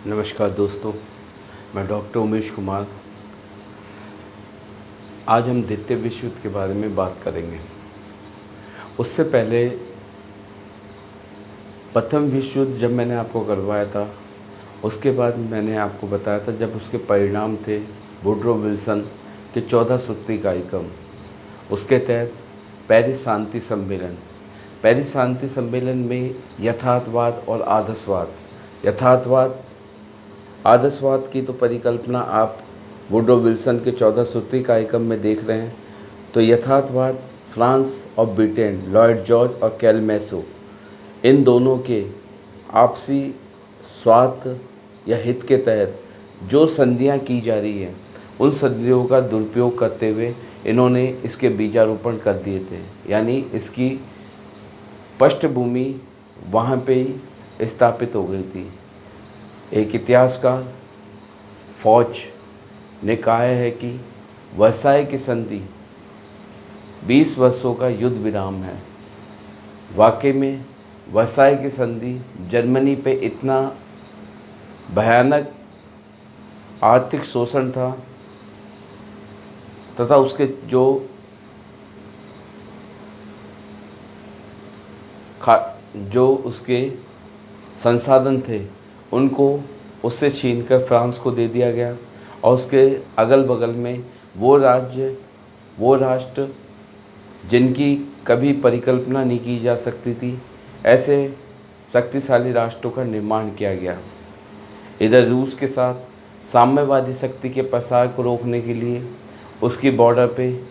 नमस्कार दोस्तों, मैं डॉक्टर उमेश कुमार। आज हम द्वितीय विश्व युद्ध के बारे में बात करेंगे। उससे पहले प्रथम विश्व युद्ध जब मैंने आपको करवाया था, उसके बाद मैंने आपको बताया था जब उसके परिणाम थे वुडरो विल्सन के 14 सूत्री कार्यक्रम। उसके तहत पेरिस शांति सम्मेलन, पेरिस शांति सम्मेलन में यथार्थवाद और आदर्शवाद की तो परिकल्पना आप वुडरो विल्सन के 14 सूत्री कार्यक्रम में देख रहे हैं। तो यथार्थवाद फ्रांस और ब्रिटेन, लॉयड जॉर्ज और कैलमेसो, इन दोनों के आपसी स्वार्थ या हित के तहत जो संधियां की जा रही हैं, उन संधियों का दुरुपयोग करते हुए इन्होंने इसके बीजारोपण कर दिए थे। यानी इसकी पृष्ठभूमि वहाँ पे ही स्थापित हो गई थी। एक इतिहासकार फौज ने कहा है कि वर्साय की संधि 20 वर्षों का युद्ध विराम है। वाकई में वर्साय की संधि जर्मनी पे इतना भयानक आर्थिक शोषण था तथा उसके जो उसके संसाधन थे उनको उससे छीनकर फ्रांस को दे दिया गया। और उसके अगल बगल में वो राष्ट्र जिनकी कभी परिकल्पना नहीं की जा सकती थी, ऐसे शक्तिशाली राष्ट्रों का निर्माण किया गया। इधर रूस के साथ साम्यवादी शक्ति के प्रसार को रोकने के लिए उसकी बॉर्डर पे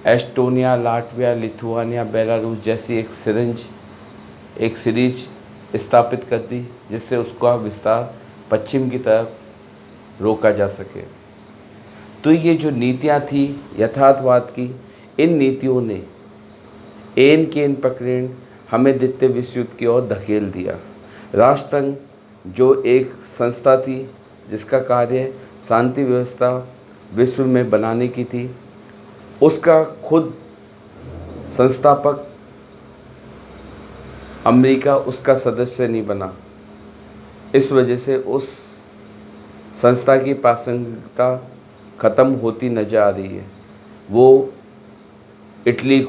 एस्टोनिया, लाटविया, लिथुआनिया, बेलारूस जैसी एक सीरीज स्थापित कर दी, जिससे उसका विस्तार पश्चिम की तरफ रोका जा सके। तो ये जो नीतियाँ थी यथार्थवाद की, इन नीतियों ने एन केन पकड़ें हमें द्वितीय विश्व युद्ध की ओर धकेल दिया। राष्ट्रसंघ जो एक संस्था थी जिसका कार्य शांति व्यवस्था विश्व में बनाने की थी, उसका खुद संस्थापक अमेरिका उसका सदस्य नहीं बना। इस वजह से उस संस्था की प्रासंगिकता ख़त्म होती नजर आ रही है। वो इटली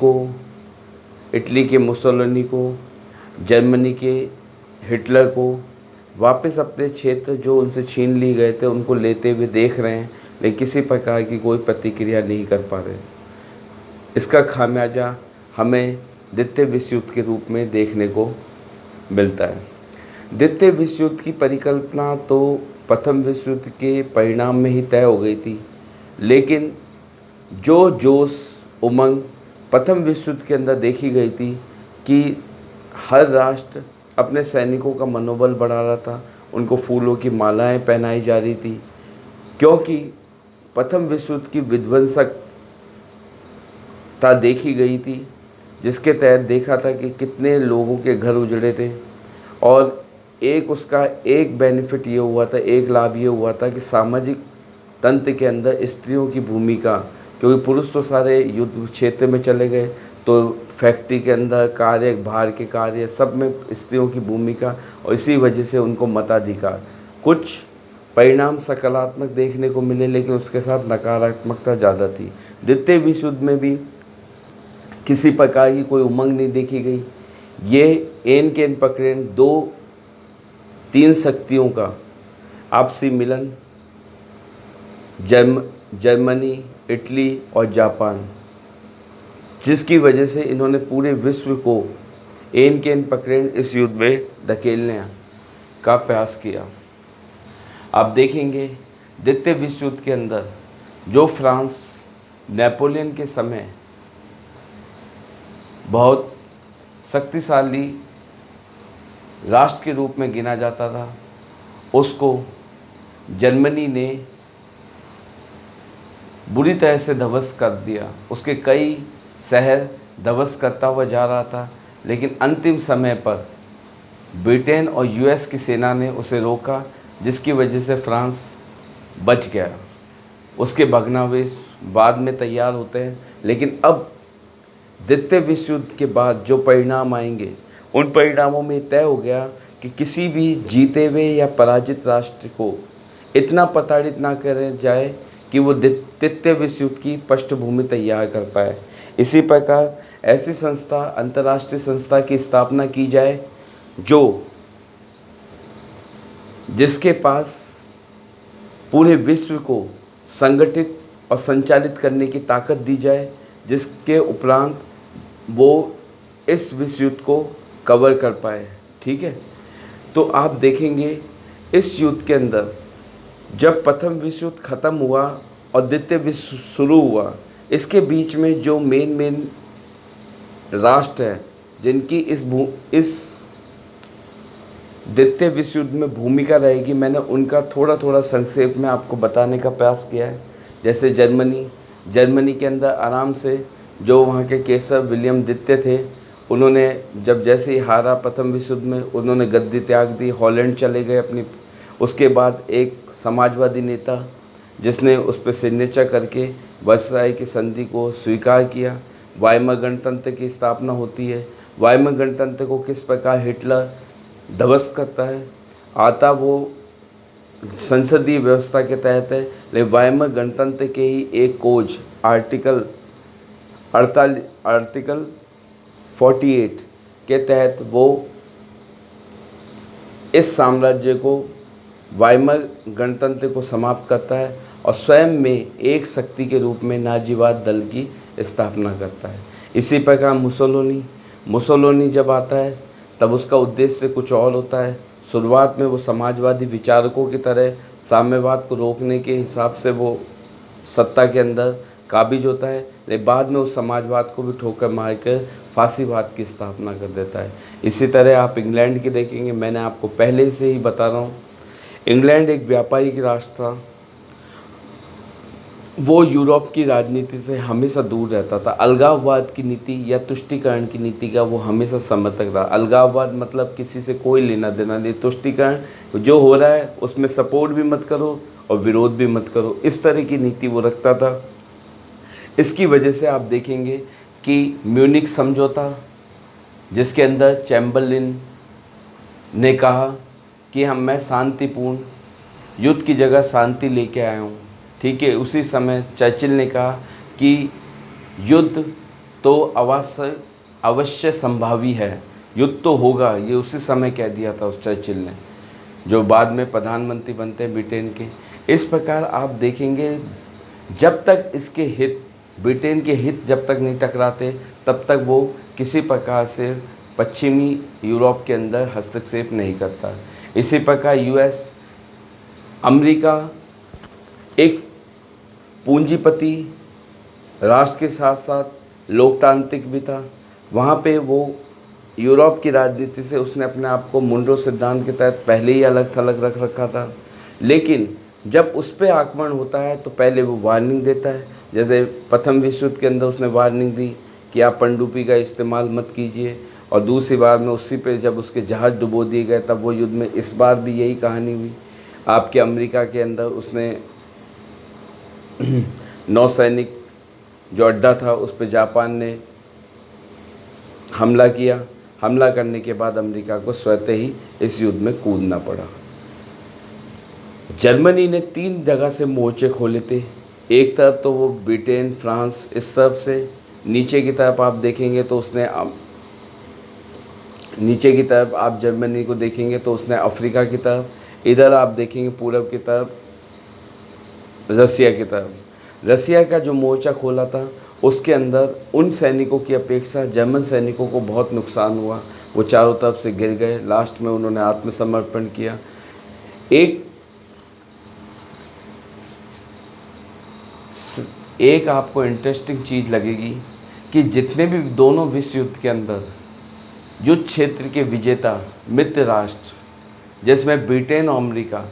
के मुसोलिनी को, जर्मनी के हिटलर को वापस अपने क्षेत्र जो उनसे छीन लिए गए थे उनको लेते हुए देख रहे हैं, लेकिन किसी प्रकार की कोई प्रतिक्रिया नहीं कर पा रहे। इसका खामियाजा हमें द्वितीय विश्व युद्ध के रूप में देखने को मिलता है। द्वितीय विश्व युद्ध की परिकल्पना तो प्रथम विश्व युद्ध के परिणाम में ही तय हो गई थी, लेकिन जो जोश उमंग प्रथम विश्व युद्ध के अंदर देखी गई थी कि हर राष्ट्र अपने सैनिकों का मनोबल बढ़ा रहा था, उनको फूलों की मालाएं पहनाई जा रही थी, क्योंकि प्रथम विश्व युद्ध की विध्वंसकता देखी गई थी, जिसके तहत देखा था कि कितने लोगों के घर उजड़े थे। और उसका एक बेनिफिट ये हुआ था, एक लाभ ये हुआ था कि सामाजिक तंत्र के अंदर स्त्रियों की भूमिका, क्योंकि पुरुष तो सारे युद्ध क्षेत्र में चले गए, तो फैक्ट्री के अंदर कार्य, बाहर के कार्य, सब में स्त्रियों की भूमिका, और इसी वजह से उनको मताधिकार। कुछ परिणाम सकारात्मक देखने को मिले, लेकिन उसके साथ नकारात्मकता ज़्यादा थी। द्वितीय विश्व युद्ध में भी किसी प्रकार की कोई उमंग नहीं देखी गई। ये एन केन पकड़ें 2-3 शक्तियों का आपसी मिलन, जर्मनी, इटली और जापान, जिसकी वजह से इन्होंने पूरे विश्व को एन केन पकड़ें इस युद्ध में धकेलने का प्रयास किया। आप देखेंगे द्वितीय विश्व युद्ध के अंदर जो फ्रांस नेपोलियन के समय बहुत शक्तिशाली राष्ट्र के रूप में गिना जाता था, उसको जर्मनी ने बुरी तरह से ध्वस्त कर दिया। उसके कई शहर ध्वस्त करता हुआ जा रहा था, लेकिन अंतिम समय पर ब्रिटेन और यूएस की सेना ने उसे रोका, जिसकी वजह से फ्रांस बच गया। उसके भग्नावशेष बाद में तैयार होते हैं, लेकिन अब द्वितीय विश्व युद्ध के बाद जो परिणाम आएंगे, उन परिणामों में तय हो गया कि किसी भी जीते हुए या पराजित राष्ट्र को इतना प्रताड़ित ना करे जाए कि वो तृतीय विश्व युद्ध की पृष्ठभूमि तैयार कर पाए। इसी प्रकार ऐसी संस्था, अंतर्राष्ट्रीय संस्था की स्थापना की जाए जिसके पास पूरे विश्व को संगठित और संचालित करने की ताकत दी जाए, जिसके उपरांत वो इस विश्व युद्ध को कवर कर पाए। ठीक है, तो आप देखेंगे इस युद्ध के अंदर जब प्रथम विश्व युद्ध खत्म हुआ और द्वितीय विश्व शुरू हुआ, इसके बीच में जो मेन राष्ट्र हैं जिनकी इस द्वितीय विश्व युद्ध में भूमिका रहेगी, मैंने उनका थोड़ा संक्षेप में आपको बताने का प्रयास किया है। जैसे जर्मनी के अंदर आराम से जो वहाँ के केसर विलियम द्वितीय थे, उन्होंने जब जैसे ही हारा प्रथम विश्व युद्ध में, उन्होंने गद्दी त्याग दी, हॉलैंड चले गए अपनी। उसके बाद एक समाजवादी नेता जिसने उस पर सिग्नेचर करके वर्साई की संधि को स्वीकार किया, वाइमर गणतंत्र की स्थापना होती है। वाइमर गणतंत्र को किस प्रकार हिटलर ध्वस्त करता है, आता वो संसदीय व्यवस्था के तहत है, लेकिन वाइमर गणतंत्र के ही एक कोज आर्टिकल 48 के तहत वो इस साम्राज्य को, वाइमर गणतंत्र को समाप्त करता है और स्वयं में एक शक्ति के रूप में नाजीवाद दल की स्थापना करता है। इसी प्रकार मुसोलिनी जब आता है तब उसका उद्देश्य कुछ और होता है। शुरुआत में वो समाजवादी विचारकों की तरह साम्यवाद को रोकने के हिसाब से वो सत्ता के अंदर काबिज होता है, लेकिन बाद में उस समाजवाद को भी ठोकर मारकर फांसीवाद की स्थापना कर देता है। इसी तरह आप इंग्लैंड की देखेंगे, मैंने आपको पहले से ही बता रहा हूँ, इंग्लैंड एक व्यापारिक राष्ट्र था। वो यूरोप की राजनीति से हमेशा दूर रहता था। अलगाववाद की नीति या तुष्टीकरण की नीति का वो हमेशा समर्थक रहा। अलगाववाद मतलब किसी से कोई लेना देना नहीं, तुष्टीकरण जो हो रहा है उसमें सपोर्ट भी मत करो और विरोध भी मत करो, इस तरह की नीति वो रखता था। इसकी वजह से आप देखेंगे कि म्यूनिख समझौता, जिसके अंदर चैम्बरलिन ने कहा कि मैं शांतिपूर्ण युद्ध की जगह शांति लेके आया हूँ। ठीक है, उसी समय चर्चिल ने कहा कि युद्ध तो अवश्य संभावी है, युद्ध तो होगा, ये उसी समय कह दिया था उस चर्चिल ने, जो बाद में प्रधानमंत्री बनते हैं ब्रिटेन के। इस प्रकार आप देखेंगे जब तक इसके हित, ब्रिटेन के हित जब तक नहीं टकराते तब तक वो किसी प्रकार से पश्चिमी यूरोप के अंदर हस्तक्षेप नहीं करता। इसी प्रकार यूएस, अमेरिका एक पूंजीपति राष्ट्र के साथ साथ लोकतांत्रिक भी था। वहाँ पे वो यूरोप की राजनीति से उसने अपने आप को मुनरो सिद्धांत के तहत पहले ही अलग थलग रख रखा था। लेकिन जब उस पर आक्रमण होता है तो पहले वो वार्निंग देता है। जैसे प्रथम विश्व युद्ध के अंदर उसने वार्निंग दी कि आप पनडुब्बी का इस्तेमाल मत कीजिए, और दूसरी बार में उसी पे जब उसके जहाज़ डुबो दिए गए तब वो युद्ध में इस बार भी यही कहानी हुई। आपके अमेरिका के अंदर उसने नौसैनिक जो अड्डा था उस पर जापान ने हमला किया। हमला करने के बाद अमेरिका को स्वतः ही इस युद्ध में कूदना पड़ा। जर्मनी ने 3 जगह से मोर्चे खोले थे। एक तरफ तो वो ब्रिटेन, फ्रांस, इस सब से नीचे की तरफ आप देखेंगे तो उसने नीचे की तरफ आप जर्मनी को देखेंगे तो उसने अफ्रीका की तरफ, इधर आप देखेंगे पूरब की तरफ रसिया की तरफ। रसिया का जो मोर्चा खोला था उसके अंदर उन सैनिकों की अपेक्षा जर्मन सैनिकों को बहुत नुकसान हुआ। वो चारों तरफ से गिर गए, लास्ट में उन्होंने आत्मसमर्पण किया। एक आपको इंटरेस्टिंग चीज़ लगेगी कि जितने भी दोनों विश्व युद्ध के अंदर युद्ध क्षेत्र के विजेता मित्र राष्ट्र, जिसमें ब्रिटेन और अमेरिका,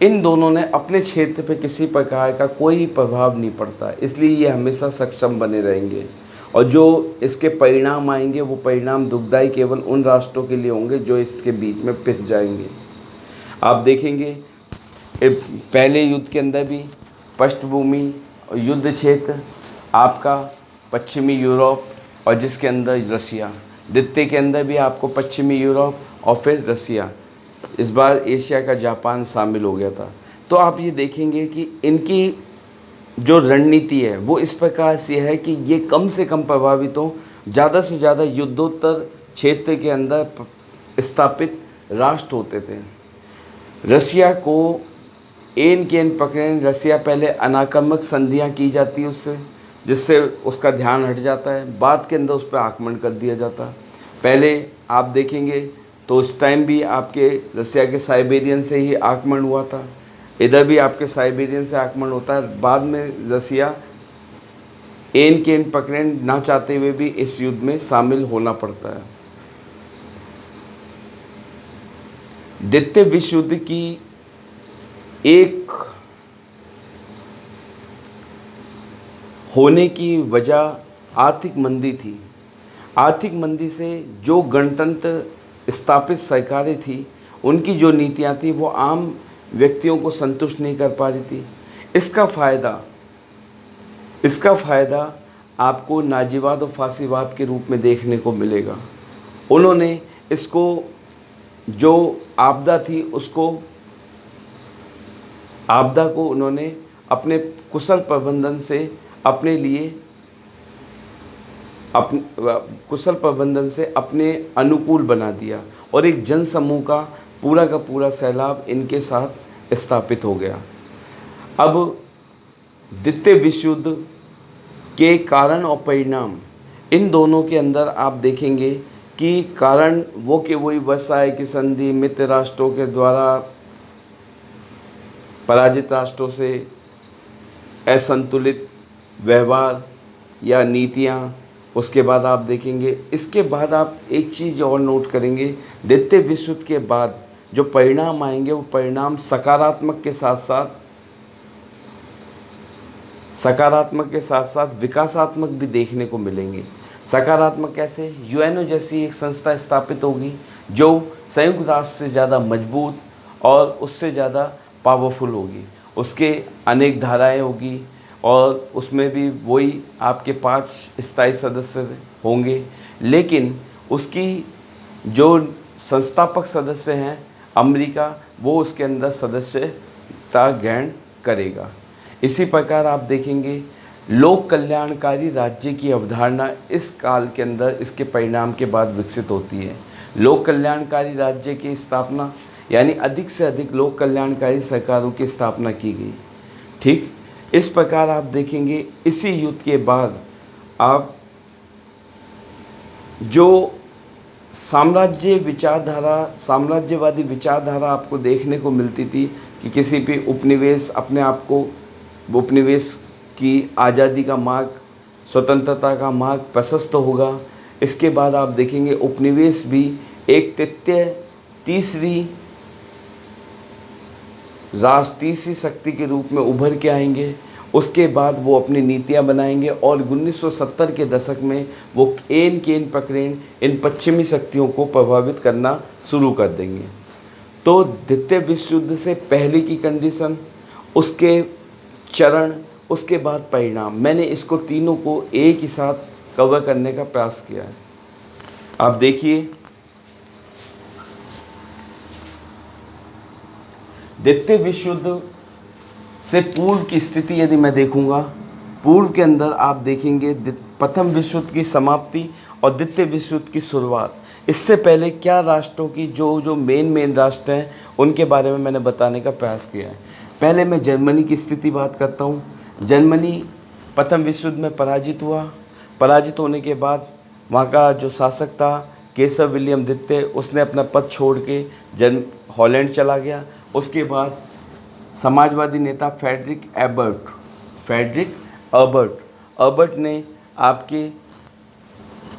इन दोनों ने अपने क्षेत्र पे किसी प्रकार का कोई प्रभाव नहीं पड़ता, इसलिए ये हमेशा सक्षम बने रहेंगे। और जो इसके परिणाम आएंगे वो परिणाम दुखदायी केवल उन राष्ट्रों के लिए होंगे जो इसके बीच में पिस जाएंगे। आप देखेंगे पहले युद्ध के अंदर भी पृष्ठभूमि और युद्ध क्षेत्र आपका पश्चिमी यूरोप और जिसके अंदर रसिया, द्वितीय के अंदर भी आपको पश्चिमी यूरोप और फिर रसिया। इस बार एशिया का जापान शामिल हो गया था। तो आप ये देखेंगे कि इनकी जो रणनीति है वो इस प्रकार से है कि ये कम से कम प्रभावित हों, ज़्यादा से ज़्यादा युद्धोत्तर क्षेत्र के अंदर स्थापित राष्ट्र होते थे। रसिया को एन के एन पकड़ें, रसिया पहले अनाक्रमक संधियाँ की जाती है उससे, जिससे उसका ध्यान हट जाता है, बाद के अंदर उस पर आक्रमण कर दिया जाता है। पहले आप देखेंगे तो उस टाइम भी आपके रसिया के साइबेरियन से ही आक्रमण हुआ था, इधर भी आपके साइबेरियन से आक्रमण होता है। बाद में रसिया एन के एन पकड़ें ना चाहते हुए भी इस युद्ध में शामिल होना पड़ता है। द्वितीय विश्व युद्ध की एक होने की वजह आर्थिक मंदी थी। आर्थिक मंदी से जो गणतंत्र स्थापित सरकारें थी, उनकी जो नीतियाँ थी वो आम व्यक्तियों को संतुष्ट नहीं कर पा रही थी। इसका फ़ायदा आपको नाजीवाद और फासीवाद के रूप में देखने को मिलेगा। उन्होंने इसको, जो आपदा थी आपदा को उन्होंने अपने कुशल प्रबंधन से अपने अनुकूल बना दिया और एक जन समूह का पूरा सैलाब इनके साथ स्थापित हो गया। अब द्वितीय विश्व युद्ध के कारण और परिणाम, इन दोनों के अंदर आप देखेंगे कि कारण वो कि वही वर्साई की संधि, मित्र राष्ट्रों के द्वारा पराजित राष्ट्रों से असंतुलित व्यवहार या नीतियाँ। उसके बाद आप देखेंगे, इसके बाद आप एक चीज़ और नोट करेंगे, द्वितीय विश्व युद्ध के बाद जो परिणाम आएंगे वो परिणाम सकारात्मक के साथ साथ विकासात्मक भी देखने को मिलेंगे। सकारात्मक कैसे? यूएनओ जैसी एक संस्था स्थापित होगी जो संयुक्त राष्ट्र से ज़्यादा मजबूत और उससे ज़्यादा पावरफुल होगी। उसके अनेक धाराएं होगी और उसमें भी वही आपके 5 स्थायी सदस्य होंगे, लेकिन उसकी जो संस्थापक सदस्य हैं अमेरिका, वो उसके अंदर सदस्यता ग्रहण करेगा। इसी प्रकार आप देखेंगे लोक कल्याणकारी राज्य की अवधारणा इस काल के अंदर इसके परिणाम के बाद विकसित होती है। लोक कल्याणकारी राज्य की स्थापना यानी अधिक से अधिक लोक कल्याणकारी सरकारों की स्थापना की गई। ठीक इस प्रकार आप देखेंगे इसी युद्ध के बाद आप जो साम्राज्यवादी विचारधारा आपको देखने को मिलती थी कि किसी भी उपनिवेश की आज़ादी का मार्ग, स्वतंत्रता का मार्ग प्रशस्त होगा। इसके बाद आप देखेंगे उपनिवेश भी एक तीसरी शक्ति के रूप में उभर के आएंगे। उसके बाद वो अपनी नीतियां बनाएंगे और 1970 के दशक में वो एन पकड़ें इन पश्चिमी शक्तियों को प्रभावित करना शुरू कर देंगे। तो द्वितीय विश्व युद्ध से पहले की कंडीशन, उसके चरण, उसके बाद परिणाम, मैंने इसको तीनों को एक ही साथ कवर करने का प्रयास किया है। आप देखिए, द्वितीय विश्व युद्ध से पूर्व की स्थिति यदि मैं देखूंगा, पूर्व के अंदर आप देखेंगे प्रथम विश्व युद्ध की समाप्ति और द्वितीय विश्व युद्ध की शुरुआत। इससे पहले क्या राष्ट्रों की जो मेन राष्ट्र हैं उनके बारे में मैंने बताने का प्रयास किया है। पहले मैं जर्मनी की स्थिति बात करता हूँ। जर्मनी प्रथम विश्व युद्ध में पराजित हुआ। पराजित होने के बाद वहाँ का जो शासक था केसर विलियम द्वितीय, उसने अपना पद छोड़ के हॉलैंड चला गया। उसके बाद समाजवादी नेता फ्रेडरिक अबर्ट ने आपके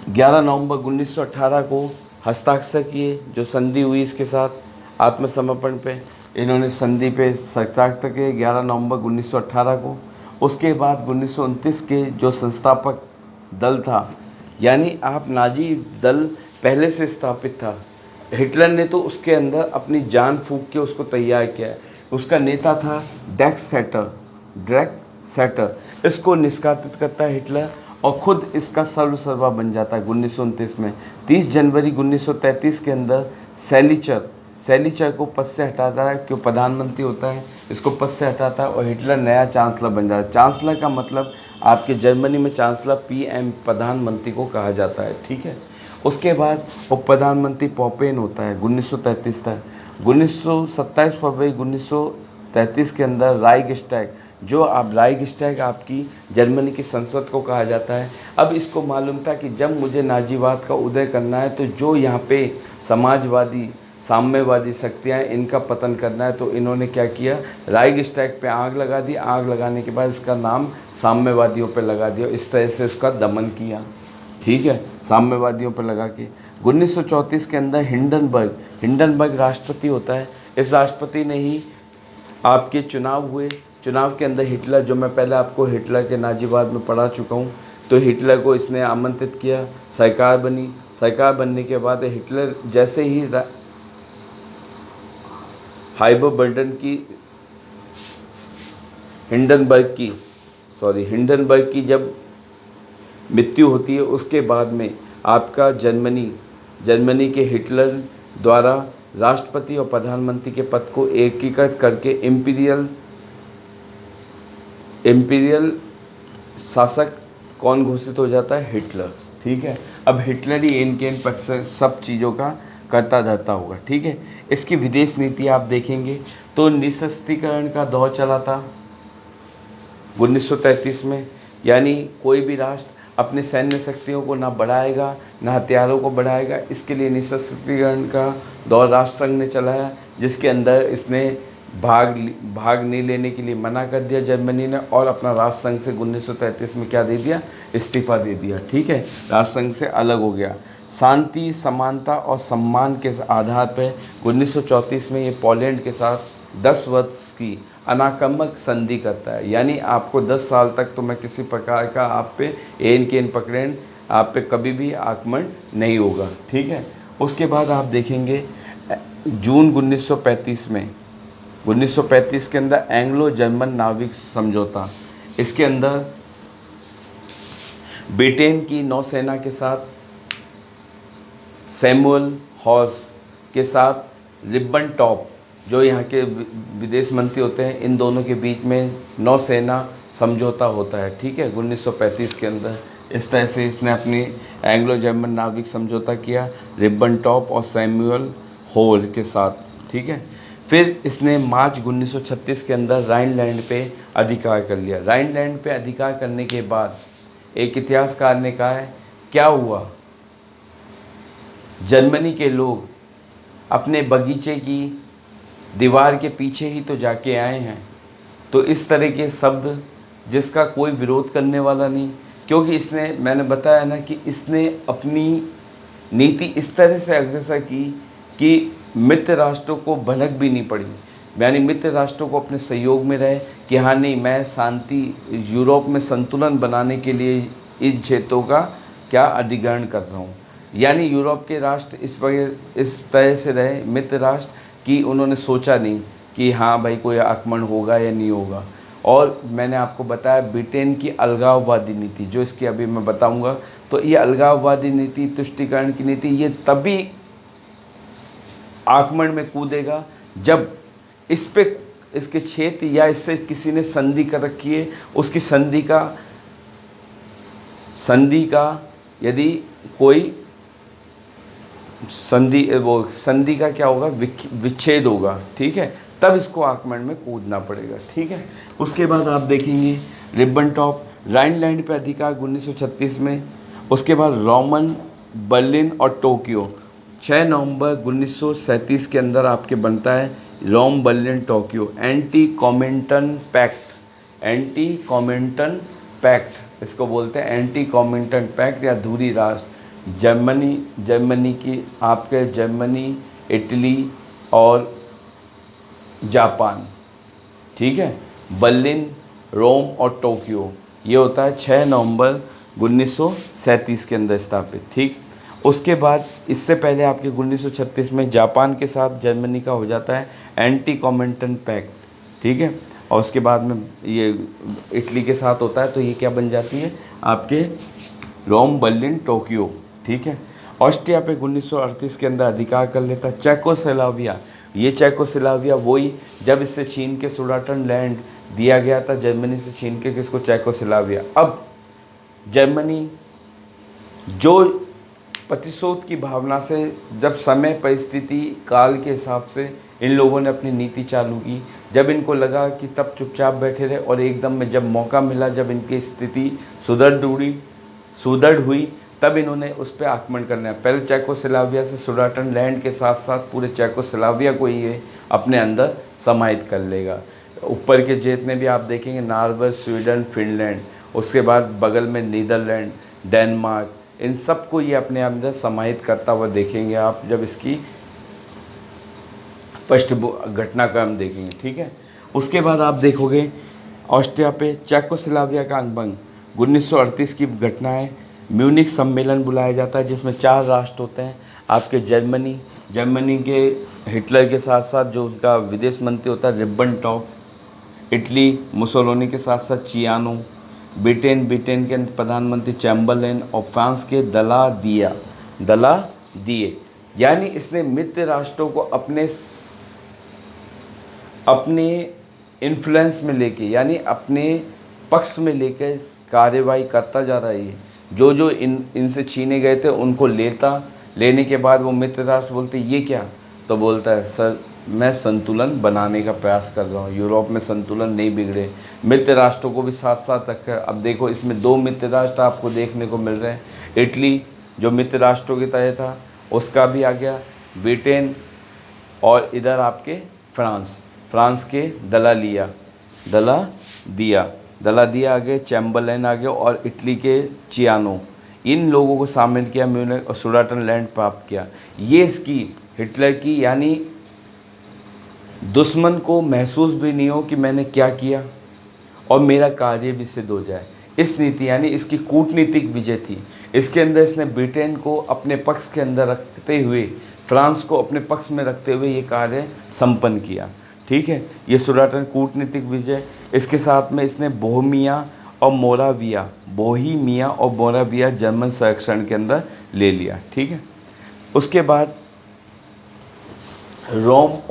11 नवंबर 1918 को हस्ताक्षर किए, जो संधि हुई इसके साथ आत्मसमर्पण पे। इन्होंने संधि पे हस्ताक्षर किए 11 नवंबर 1918 को। उसके बाद 1929 के जो संस्थापक दल था, यानी आप नाजी दल पहले से स्थापित था, हिटलर ने तो उसके अंदर अपनी जान फूंक के उसको तैयार किया है। उसका नेता था ड्रैक सैटर। इसको निष्कासित करता है हिटलर और ख़ुद इसका सर्वा बन जाता है 1929 में। 30 जनवरी 1933 के अंदर सेलिचर को पद से हटाता है, क्यों प्रधानमंत्री होता है, इसको पद से हटाता है और हिटलर नया चांसलर बन जाता है। चांसलर का मतलब आपके जर्मनी में चांसलर पीएम प्रधानमंत्री को कहा जाता है, ठीक है। उसके बाद उप प्रधानमंत्री पॉपेन होता है 1933 तक। 27 फरवरी 1933 के अंदर राइक्सटैग, जो आप राइक्सटैग आपकी जर्मनी की संसद को कहा जाता है। अब इसको मालूम था कि जब मुझे नाजीवाद का उदय करना है तो जो यहाँ पे समाजवादी साम्यवादी शक्तियाँ हैं इनका पतन करना है, तो इन्होंने क्या किया, राइक्सटैग पे आग लगा दी। आग लगाने के बाद इसका नाम साम्यवादियों पे लगा दिया, इस तरह से उसका दमन किया, ठीक है, साम्यवादियों पर लगा के। 1934 के अंदर हिंडनबर्ग राष्ट्रपति होता है। इस राष्ट्रपति ने ही आपके चुनाव हुए। चुनाव के अंदर हिटलर, जो मैं पहले आपको हिटलर के नाजीवाद में पढ़ा चुका हूँ, तो हिटलर को इसने आमंत्रित किया, सरकार बनी। सरकार बनने के बाद हिटलर जैसे ही हिंडनबर्ग की जब मृत्यु होती है, उसके बाद में आपका जर्मनी के हिटलर द्वारा राष्ट्रपति और प्रधानमंत्री के पद को एकीकृत करके इम्पीरियल शासक कौन घोषित हो जाता है, हिटलर, ठीक है। अब हिटलर ही इन पद से सब चीज़ों का करता धरता होगा, ठीक है। इसकी विदेश नीति आप देखेंगे तो निशस्त्रीकरण का दौर चला था 1933 में, यानी कोई भी राष्ट्र अपने सैन्य शक्तियों को ना बढ़ाएगा ना हथियारों को बढ़ाएगा। इसके लिए निशस्त्रीकरण का दौर राष्ट्रसंघ ने चलाया, जिसके अंदर इसने भाग नहीं लेने के लिए मना कर दिया जर्मनी ने, और अपना राष्ट्रसंघ से 1933 में क्या दे दिया, इस्तीफा दे दिया, ठीक है, राष्ट्रसंघ से अलग हो गया। शांति, समानता और सम्मान के आधार पर 1934 में ये पोलैंड के साथ 10 वर्ष की अनाक्रमक संधि करता है, यानी आपको 10 साल तक तो मैं किसी प्रकार का आप पे एन के एन पकड़ें, आप पे कभी भी आक्रमण नहीं होगा, ठीक है। उसके बाद आप देखेंगे जून 1935 के अंदर एंग्लो जर्मन नाविक समझौता, इसके अंदर ब्रिटेन की नौसेना के साथ सैमुअल हॉर्स के साथ रिब्बनटॉप, जो यहाँ के विदेश मंत्री होते हैं, इन दोनों के बीच में नौसेना समझौता होता है, ठीक है, 1935 के अंदर। इस तरह से इसने अपनी एंग्लो जर्मन नाविक समझौता किया रिब्बनटॉप और सैमुअल हॉल के साथ, ठीक है। फिर इसने मार्च 1936 के अंदर राइनलैंड पे अधिकार कर लिया। राइनलैंड पे अधिकार करने के बाद एक इतिहासकार ने कहा है, क्या हुआ, जर्मनी के लोग अपने बगीचे की दीवार के पीछे ही तो जाके आए हैं। तो इस तरह के शब्द जिसका कोई विरोध करने वाला नहीं, क्योंकि इसने, मैंने बताया ना कि इसने अपनी नीति इस तरह से अग्रसर की कि मित्र राष्ट्रों को भनक भी नहीं पड़ी, यानी मित्र राष्ट्रों को अपने सहयोग में रहे कि हाँ नहीं, मैं शांति यूरोप में संतुलन बनाने के लिए इन क्षेत्रों का क्या अधिग्रहण कर रहा हूँ। यानी यूरोप के राष्ट्र इस तरह से रहे मित्र राष्ट्र कि उन्होंने सोचा नहीं कि हाँ भाई कोई आक्रमण होगा या नहीं होगा। और मैंने आपको बताया ब्रिटेन की अलगाववादी नीति, जो इसकी अभी मैं बताऊंगा, तो ये अलगाववादी नीति, तुष्टीकरण की नीति, ये तभी आक्रमण में कूदेगा जब इस पे इसके क्षेत्र या इससे किसी ने संधि कर रखी है, उसकी संधि का यदि कोई संधि का क्या होगा, विच्छेद होगा, ठीक है, तब इसको आक्रमण में कूदना पड़ेगा, ठीक है। उसके बाद आप देखेंगे रिब्बनटॉप, राइनलैंड पे अधिकार 1936 में। उसके बाद रोमन, बर्लिन और टोक्यो 6 नवंबर 1937 के अंदर आपके बनता है रोम, बर्लिन, टोक्यो। एंटी कॉमिंटन पैक्ट इसको बोलते हैं, एंटी कॉमिंटन पैक्ट या धुरी राष्ट्र। जर्मनी की आपके जर्मनी, इटली और जापान, ठीक है, बर्लिन, रोम और टोक्यो, ये होता है 6 नवंबर 1937 के अंदर स्थापित, ठीक। उसके बाद इससे पहले आपके 1936 में जापान के साथ जर्मनी का हो जाता है एंटी कॉमिंटन पैक्ट, ठीक है। और उसके बाद में ये इटली के साथ होता है, तो ये क्या बन जाती है आपके रोम, बर्लिन, टोक्यो, ठीक है। ऑस्ट्रिया पे 1938 के अंदर अधिकार कर लेता है। चेकोस्लोवाकिया, ये चेकोस्लोवाकिया वही जब इससे छीन के सुडेटन लैंड दिया गया था, जर्मनी से छीन के किसको, चेकोस्लोवाकिया। अब जर्मनी जो प्रतिशोध की भावना से जब समय परिस्थिति काल के हिसाब से इन लोगों ने अपनी नीति चालू की, जब इनको लगा कि तब चुपचाप बैठे रहे और एकदम में जब मौका मिला, जब इनकी स्थिति सुदृढ़ हुई, तब इन्होंने उस पर आक्रमण करना। पहले चेकोस्लोवाकिया से सुडेटन लैंड के साथ साथ पूरे चेकोस्लोवाकिया को ये अपने अंदर समाहित कर लेगा। ऊपर के जितने भी आप देखेंगे, नॉर्वे, स्वीडन, फिनलैंड, उसके बाद बगल में नीदरलैंड, डेनमार्क, इन सब को ये अपने अंदर समाहित करता हुआ देखेंगे आप जब इसकी घटनाक्रम देखेंगे। ठीक है, उसके बाद आप देखोगे ऑस्ट्रिया पे चेकोस्लोवाकिया का अंगभंग 1938 की घटना है। म्यूनिख सम्मेलन बुलाया जाता है जिसमें 4 राष्ट्र होते हैं आपके, जर्मनी के हिटलर के साथ साथ जो उनका विदेश मंत्री होता है रिब्बेनट्रॉप, इटली मुसोलिनी के साथ साथ चियानो, ब्रिटेन के प्रधानमंत्री चैम्बरलेन और फ्रांस के दलादिये। यानी इसने मित्र राष्ट्रों को अपने इन्फ्लुएंस में लेके, यानी अपने पक्ष में लेकर कार्यवाही करता जा रहा है। जो इनसे छीने गए थे उनको लेने के बाद वो मित्र राष्ट्र बोलते ये क्या, तो बोलता है सर मैं संतुलन बनाने का प्रयास कर रहा हूँ, यूरोप में संतुलन नहीं बिगड़े, मित्र राष्ट्रों को भी साथ साथ रखकर। अब देखो इसमें 2 मित्र राष्ट्र आपको देखने को मिल रहे हैं। इटली जो मित्र राष्ट्रों की तरह था उसका भी आ गया, ब्रिटेन, और इधर आपके फ्रांस के दलादिया आ गए, चैम्बरलेन आ गए, और इटली के चियानो, इन लोगों को शामिल किया म्यूनिख और सुडेटन लैंड प्राप्त किया। ये इसकी हिटलर की, यानी दुश्मन को महसूस भी नहीं हो कि मैंने क्या किया और मेरा कार्य भी सिद्ध हो जाए, इस नीति, यानी इसकी कूटनीतिक विजय थी। इसके अंदर इसने ब्रिटेन को अपने पक्ष के अंदर रखते हुए, फ्रांस को अपने पक्ष में रखते हुए ये कार्य संपन्न किया। ठीक है, ये सुडेटन कूटनीतिक विजय। इसके साथ में इसने बोहेमिया और मोराविया जर्मन संरक्षण के अंदर ले लिया। ठीक है, उसके बाद रूस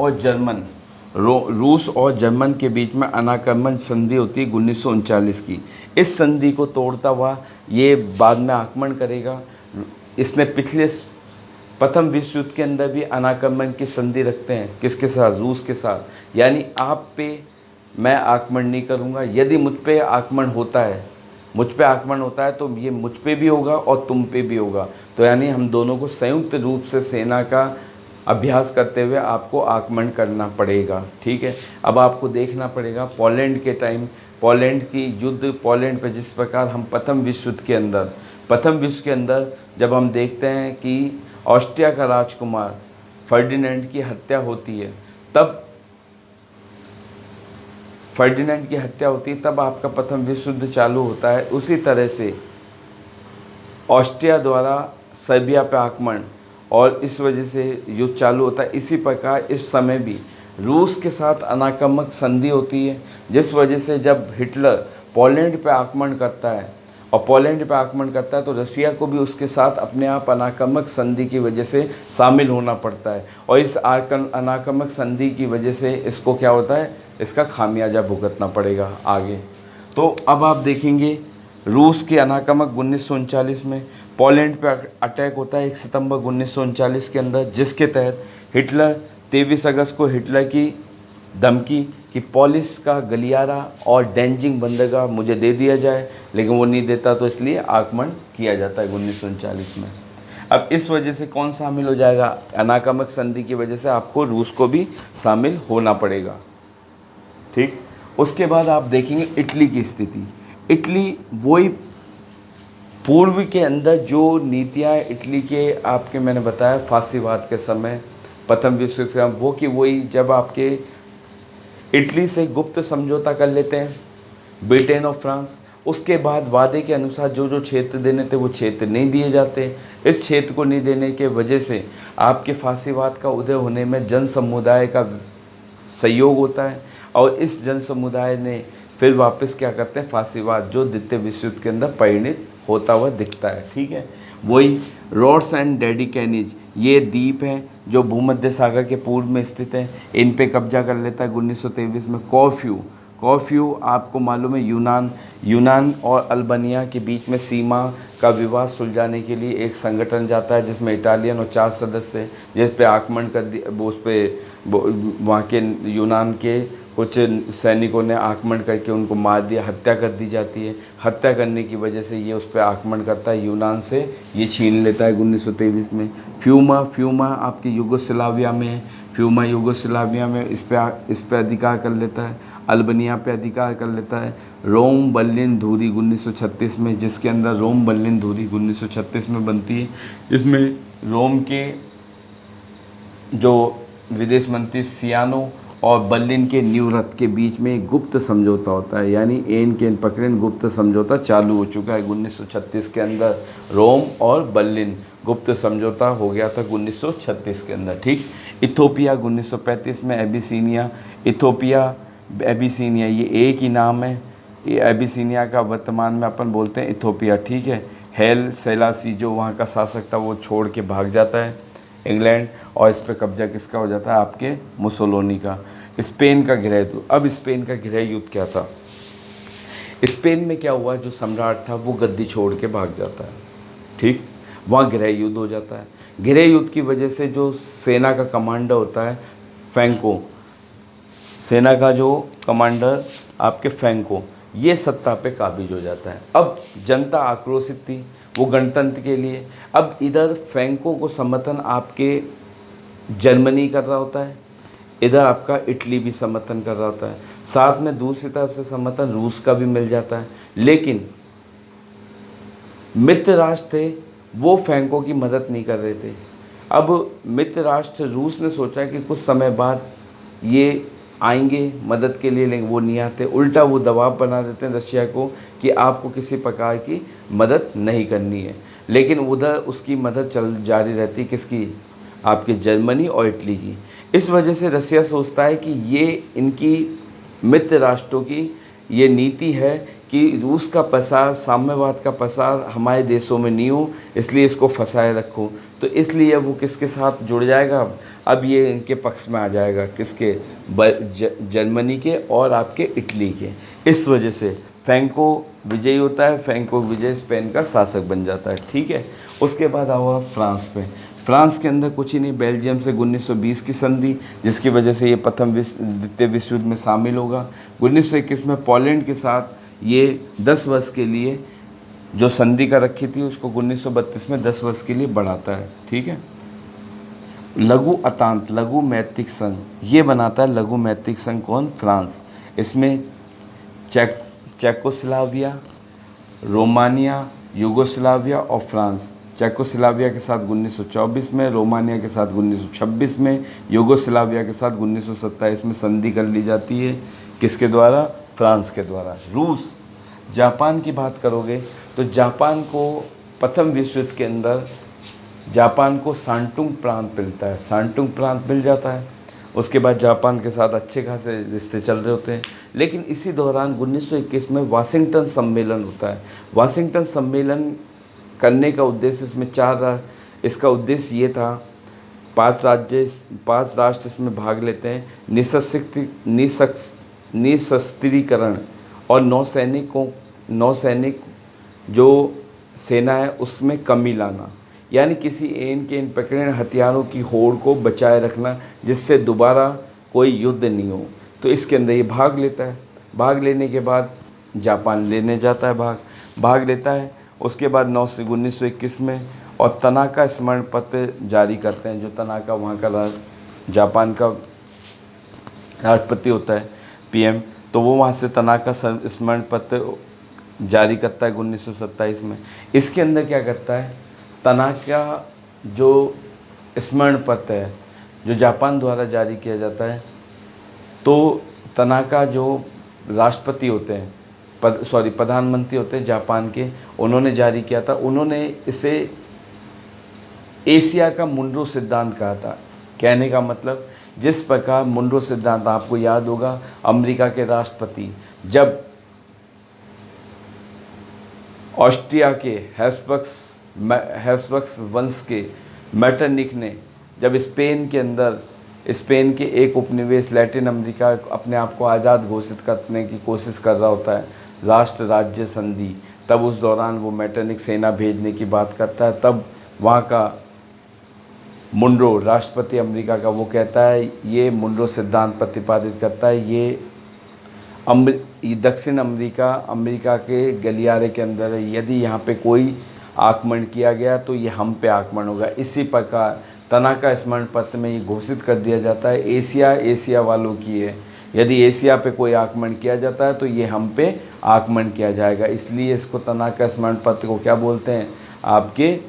और जर्मन के बीच में अनाक्रमण संधि होती है 1939 की। इस संधि को तोड़ता हुआ ये बाद में आक्रमण करेगा। इसने प्रथम विश्व युद्ध के अंदर भी अनाक्रमण की संधि रखते हैं, किसके साथ, रूस के साथ। यानी आप पे मैं आक्रमण नहीं करूँगा, यदि मुझ पे आक्रमण होता है तो ये मुझ पे भी होगा और तुम पे भी होगा। तो यानी हम दोनों को संयुक्त रूप से सेना का अभ्यास करते हुए आपको आक्रमण करना पड़ेगा। ठीक है, अब आपको देखना पड़ेगा पोलैंड के टाइम, पोलैंड की युद्ध, पोलैंड पे जिस प्रकार हम प्रथम विश्व के अंदर जब हम देखते हैं कि ऑस्ट्रिया का राजकुमार फर्डिनेंड की हत्या होती है, तब आपका प्रथम विश्व युद्ध चालू होता है। उसी तरह से ऑस्ट्रिया द्वारा सर्बिया पे आक्रमण और इस वजह से युद्ध चालू होता है। इसी प्रकार इस समय भी रूस के साथ अनाक्रमक संधि होती है, जिस वजह से जब हिटलर पोलैंड पे आक्रमण करता है तो रसिया को भी उसके साथ अपने आप अनाक्रमक संधि की वजह से शामिल होना पड़ता है, और इस अनाक्रमक संधि की वजह से इसको क्या होता है, इसका खामियाजा भुगतना पड़ेगा आगे। तो अब आप देखेंगे रूस के अनाक्रमक 1939 में पोलैंड पे अटैक होता है 1 सितंबर 1939 के अंदर, जिसके तहत हिटलर 23 अगस्त को हिटलर की धमकी कि पोलिस का गलियारा और डेंजिंग बंदरगाह मुझे दे दिया जाए, लेकिन वो नहीं देता, तो इसलिए आक्रमण किया जाता है 1939 में। अब इस वजह से कौन शामिल हो जाएगा, अनाक्रमक संधि की वजह से आपको रूस को भी शामिल होना पड़ेगा। ठीक, उसके बाद आप देखेंगे इटली की स्थिति। इटली वही पूर्व के अंदर जो नीतियाँ इटली के आपके मैंने बताया फांसीवाद के समय प्रथम विश्व युद्ध, वो कि वही जब आपके इटली से गुप्त समझौता कर लेते हैं ब्रिटेन और फ्रांस, उसके बाद वादे के अनुसार जो जो क्षेत्र देने थे वो क्षेत्र नहीं दिए जाते। इस क्षेत्र को नहीं देने के वजह से आपके फांसीवाद का उदय होने में जन समुदाय का सहयोग होता है, और इस जन समुदाय ने फिर वापस क्या करते हैं, फांसीवाद जो द्वितीय विश्व युद्ध के अंदर परिणित होता हुआ दिखता है। ठीक है, वही रॉड्स एंड डेडिकेनिज, ये द्वीप हैं जो भूमध्य सागर के पूर्व में स्थित है, इन पे कब्जा कर लेता है 1923 में। कॉर्फ्यू आपको मालूम है यूनान और अल्बानिया के बीच में सीमा का विवाद सुलझाने के लिए एक संगठन जाता है जिसमें इटालियन और 4 सदस्य, जिस पे आक्रमण कर दिया, उस पर वहाँ के यूनान के कुछ सैनिकों ने आक्रमण करके उनको मार दिया, हत्या कर दी जाती है। हत्या करने की वजह से ये उस पर आक्रमण करता है, यूनान से ये छीन लेता है 1923 में। फ्यूमा आपके यूगोस्लाविया में है, फ्यूमा यूगोस्लाविया में इस पे अधिकार कर लेता है, अल्बानिया पे अधिकार कर लेता है। रोम बर्लिन धुरी 1936 में, जिसके अंदर रोम बर्लिन धुरी 1936 में बनती है। इसमें रोम के जो विदेश मंत्री सियानो और बर्लिन के न्यूरथ के बीच में एक गुप्त समझौता होता है, यानी एन के पकड़न गुप्त समझौता चालू हो चुका है 1936 के अंदर। रोम और बर्लिन गुप्त समझौता हो गया था 1936 के अंदर, ठीक। इथोपिया 1935 में, एबीसीनिया ये एक ही नाम है, ये एबीसीनिया का वर्तमान में अपन बोलते हैं इथोपिया, ठीक है। हेल सेलासी जो वहाँ का शासक था वो छोड़ के भाग जाता है इंग्लैंड, और इस पर कब्जा किसका हो जाता है, आपके मुसोलिनी का। स्पेन का गृह युद्ध, अब स्पेन का गृह युद्ध क्या था, स्पेन में क्या हुआ, जो सम्राट था वो गद्दी छोड़ के भाग जाता है, ठीक। वहाँ गृह युद्ध हो जाता है। गृह युद्ध की वजह से जो सेना का कमांडर होता है फ्रैंको, सेना का जो कमांडर आपके फ्रैंको, ये सत्ता पे काबिज हो जाता है। अब जनता आक्रोशित थी, वो गणतंत्र के लिए। अब इधर फ्रैंको को समर्थन आपके जर्मनी कर रहा होता है, इधर आपका इटली भी समर्थन कर रहा होता है, साथ में दूसरी तरफ से समर्थन रूस का भी मिल जाता है। लेकिन मित्र राष्ट्र थे वो फ्रैंको की मदद नहीं कर रहे थे। अब मित्र राष्ट्र रूस ने सोचा कि कुछ समय बाद ये आएंगे मदद के लिए, लेकिन वो नहीं आते, उल्टा वो दबाव बना देते हैं रशिया को कि आपको किसी प्रकार की मदद नहीं करनी है। लेकिन उधर उसकी मदद जारी रहती, किसकी, आपके जर्मनी और इटली की। इस वजह से रशिया सोचता है कि ये इनकी मित्र राष्ट्रों की ये नीति है कि रूस का प्रसार, साम्यवाद का प्रसार हमारे देशों में नहीं हो, इसलिए इसको फंसाए रखो। तो इसलिए वो किसके साथ जुड़ जाएगा, अब ये इनके पक्ष में आ जाएगा, किसके, जर्मनी के और आपके इटली के। इस वजह से फ्रैंको विजयी होता है, फ्रैंको विजय स्पेन का शासक बन जाता है, ठीक है। उसके बाद आओ आप फ्रांस पे। फ्रांस के अंदर कुछ ही नहीं, बेल्जियम से 1920 की संधि, जिसकी वजह से ये द्वितीय विश्व युद्ध में शामिल होगा। 1921 में पोलैंड के साथ ये 10 वर्ष के लिए जो संधि का रखी थी उसको 1932 में 10 वर्ष के लिए बढ़ाता है, ठीक है। लघु अतांत, लघु मैत्रिक संघ, ये बनाता है लघु मैत्रिक संघ कौन, फ्रांस। इसमें चेकोस्लोवाकिया, रोमानिया, यूगोस्लाविया और फ्रांस। चेकोस्लोवाकिया के साथ 1924 में, रोमानिया के साथ 1926 में, यूगोस्लाविया के साथ 1927 में संधि कर ली जाती है, किसके द्वारा, फ्रांस के द्वारा। रूस, जापान की बात करोगे तो जापान को प्रथम विश्व युद्ध के अंदर जापान को सांटुंग प्रांत मिलता है, सांटुंग प्रांत मिल जाता है। उसके बाद जापान के साथ अच्छे खासे रिश्ते चल रहे होते हैं। लेकिन इसी दौरान 1921 में वाशिंगटन सम्मेलन होता है। वाशिंगटन सम्मेलन करने का उद्देश्य, इसमें इसका उद्देश्य ये था, 5 राष्ट्र इसमें भाग लेते हैं। निशस्त्रीकरण और नौसैनिक जो सेना है उसमें कमी लाना, यानी किसी इन पकड़े हथियारों की होड़ को बचाए रखना जिससे दोबारा कोई युद्ध नहीं हो। तो इसके अंदर ये भाग लेता है। भाग लेने के बाद जापान लेने जाता है, भाग लेता है। उसके बाद 1921 में और तनाका स्मरण पत्र जारी करते हैं। जो तनाका वहाँ का जापान का राष्ट्रपति होता है, पीएम, तो वो वहाँ से तनाका स्मरण पत्र जारी करता है 1927 में। इसके अंदर क्या करता है, तनाका जो स्मरण पत्र है जो जापान द्वारा जारी किया जाता है, तो तनाका जो राष्ट्रपति होते हैं, प्रधानमंत्री होते हैं जापान के, उन्होंने जारी किया था। उन्होंने इसे एशिया का मुनरो सिद्धांत कहा था। कहने का मतलब, जिस प्रकार मुनरो सिद्धांत आपको याद होगा, अमेरिका के राष्ट्रपति जब ऑस्ट्रिया के हैब्सबर्ग हैब्सबर्ग वंश के मेटरनिक ने जब स्पेन के एक उपनिवेश लैटिन अमेरिका अपने आप को आज़ाद घोषित करने की कोशिश कर रहा होता है, राष्ट्र राज्य संधि, तब उस दौरान वो मेटरनिक सेना भेजने की बात करता है। तब वहाँ का मुनरो, राष्ट्रपति अमेरिका का, वो कहता है, ये मुनरो सिद्धांत प्रतिपादित करता है, ये दक्षिण अमेरिका के गलियारे के अंदर है, यदि यहाँ पे कोई आक्रमण किया गया तो ये हम पे आक्रमण होगा। इसी प्रकार तनाका स्मरण पत्र में ये घोषित कर दिया जाता है, एशिया वालों की है, यदि एशिया पे कोई आक्रमण किया जाता है तो ये हम पे आक्रमण किया जाएगा। इसलिए इसको तनाका स्मरण पत्र को क्या बोलते हैं, आपके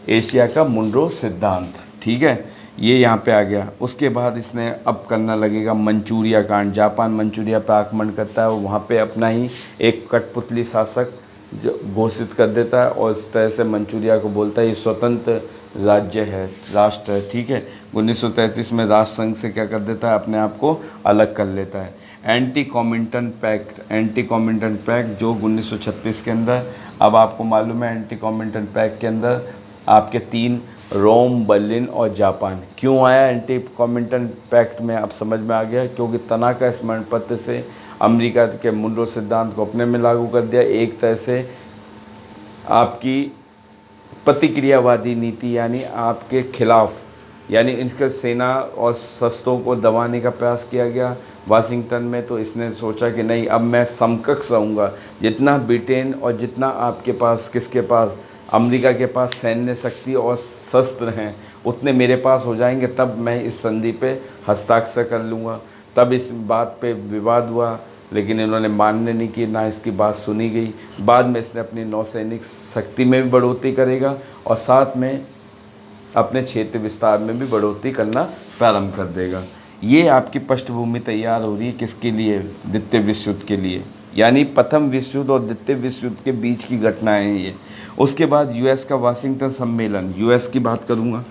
एशिया का मुनरो सिद्धांत। ठीक है, ये यहाँ पे आ गया। उसके बाद इसने अब करना लगेगा मंचूरिया कांड। जापान मंचूरिया पे आक्रमण करता है, वहाँ पे अपना ही एक कठपुतली शासक जो घोषित कर देता है और इस तरह से मंचूरिया को बोलता है ये स्वतंत्र राज्य है, राष्ट्र है। ठीक है, 1933 में राष्ट्र संघ से क्या कर देता है, अपने आप को अलग कर लेता है। एंटी कॉमिंटन पैक्ट जो 1936 के अंदर, अब आपको मालूम है एंटी कॉमिंटन पैक्ट के अंदर आपके 3, रोम, बर्लिन और जापान। क्यों आया एंटी कॉमिंटन पैक्ट में, अब समझ में आ गया, क्योंकि तनाका स्मरण पत्र से अमेरिका के मुनरो सिद्धांत को अपने में लागू कर दिया। एक तरह से आपकी प्रतिक्रियावादी नीति, यानी आपके खिलाफ, यानी इनके सेना और शस्त्रों को दबाने का प्रयास किया गया वाशिंगटन में। तो इसने सोचा कि नहीं, अब मैं समकक्ष रहूँगा, जितना ब्रिटेन और जितना आपके पास, किसके पास, अमेरिका के पास सैन्य शक्ति और शस्त्र हैं, उतने मेरे पास हो जाएंगे, तब मैं इस संधि पे हस्ताक्षर कर लूँगा। तब इस बात पे विवाद हुआ, लेकिन इन्होंने मानने नहीं की, ना इसकी बात सुनी गई। बाद में इसने अपनी नौसैनिक शक्ति में भी बढ़ोतरी करेगा और साथ में अपने क्षेत्र विस्तार में भी बढ़ोतरी करना प्रारंभ कर देगा। ये आपकी पृष्ठभूमि तैयार हो रही है किसके लिए, द्वितीय विश्व युद्ध के लिए, यानी प्रथम विश्व युद्ध और द्वितीय विश्व युद्ध के बीच की घटनाएं हैं ये। उसके बाद यूएस का वाशिंगटन सम्मेलन, यूएस की बात करूँगा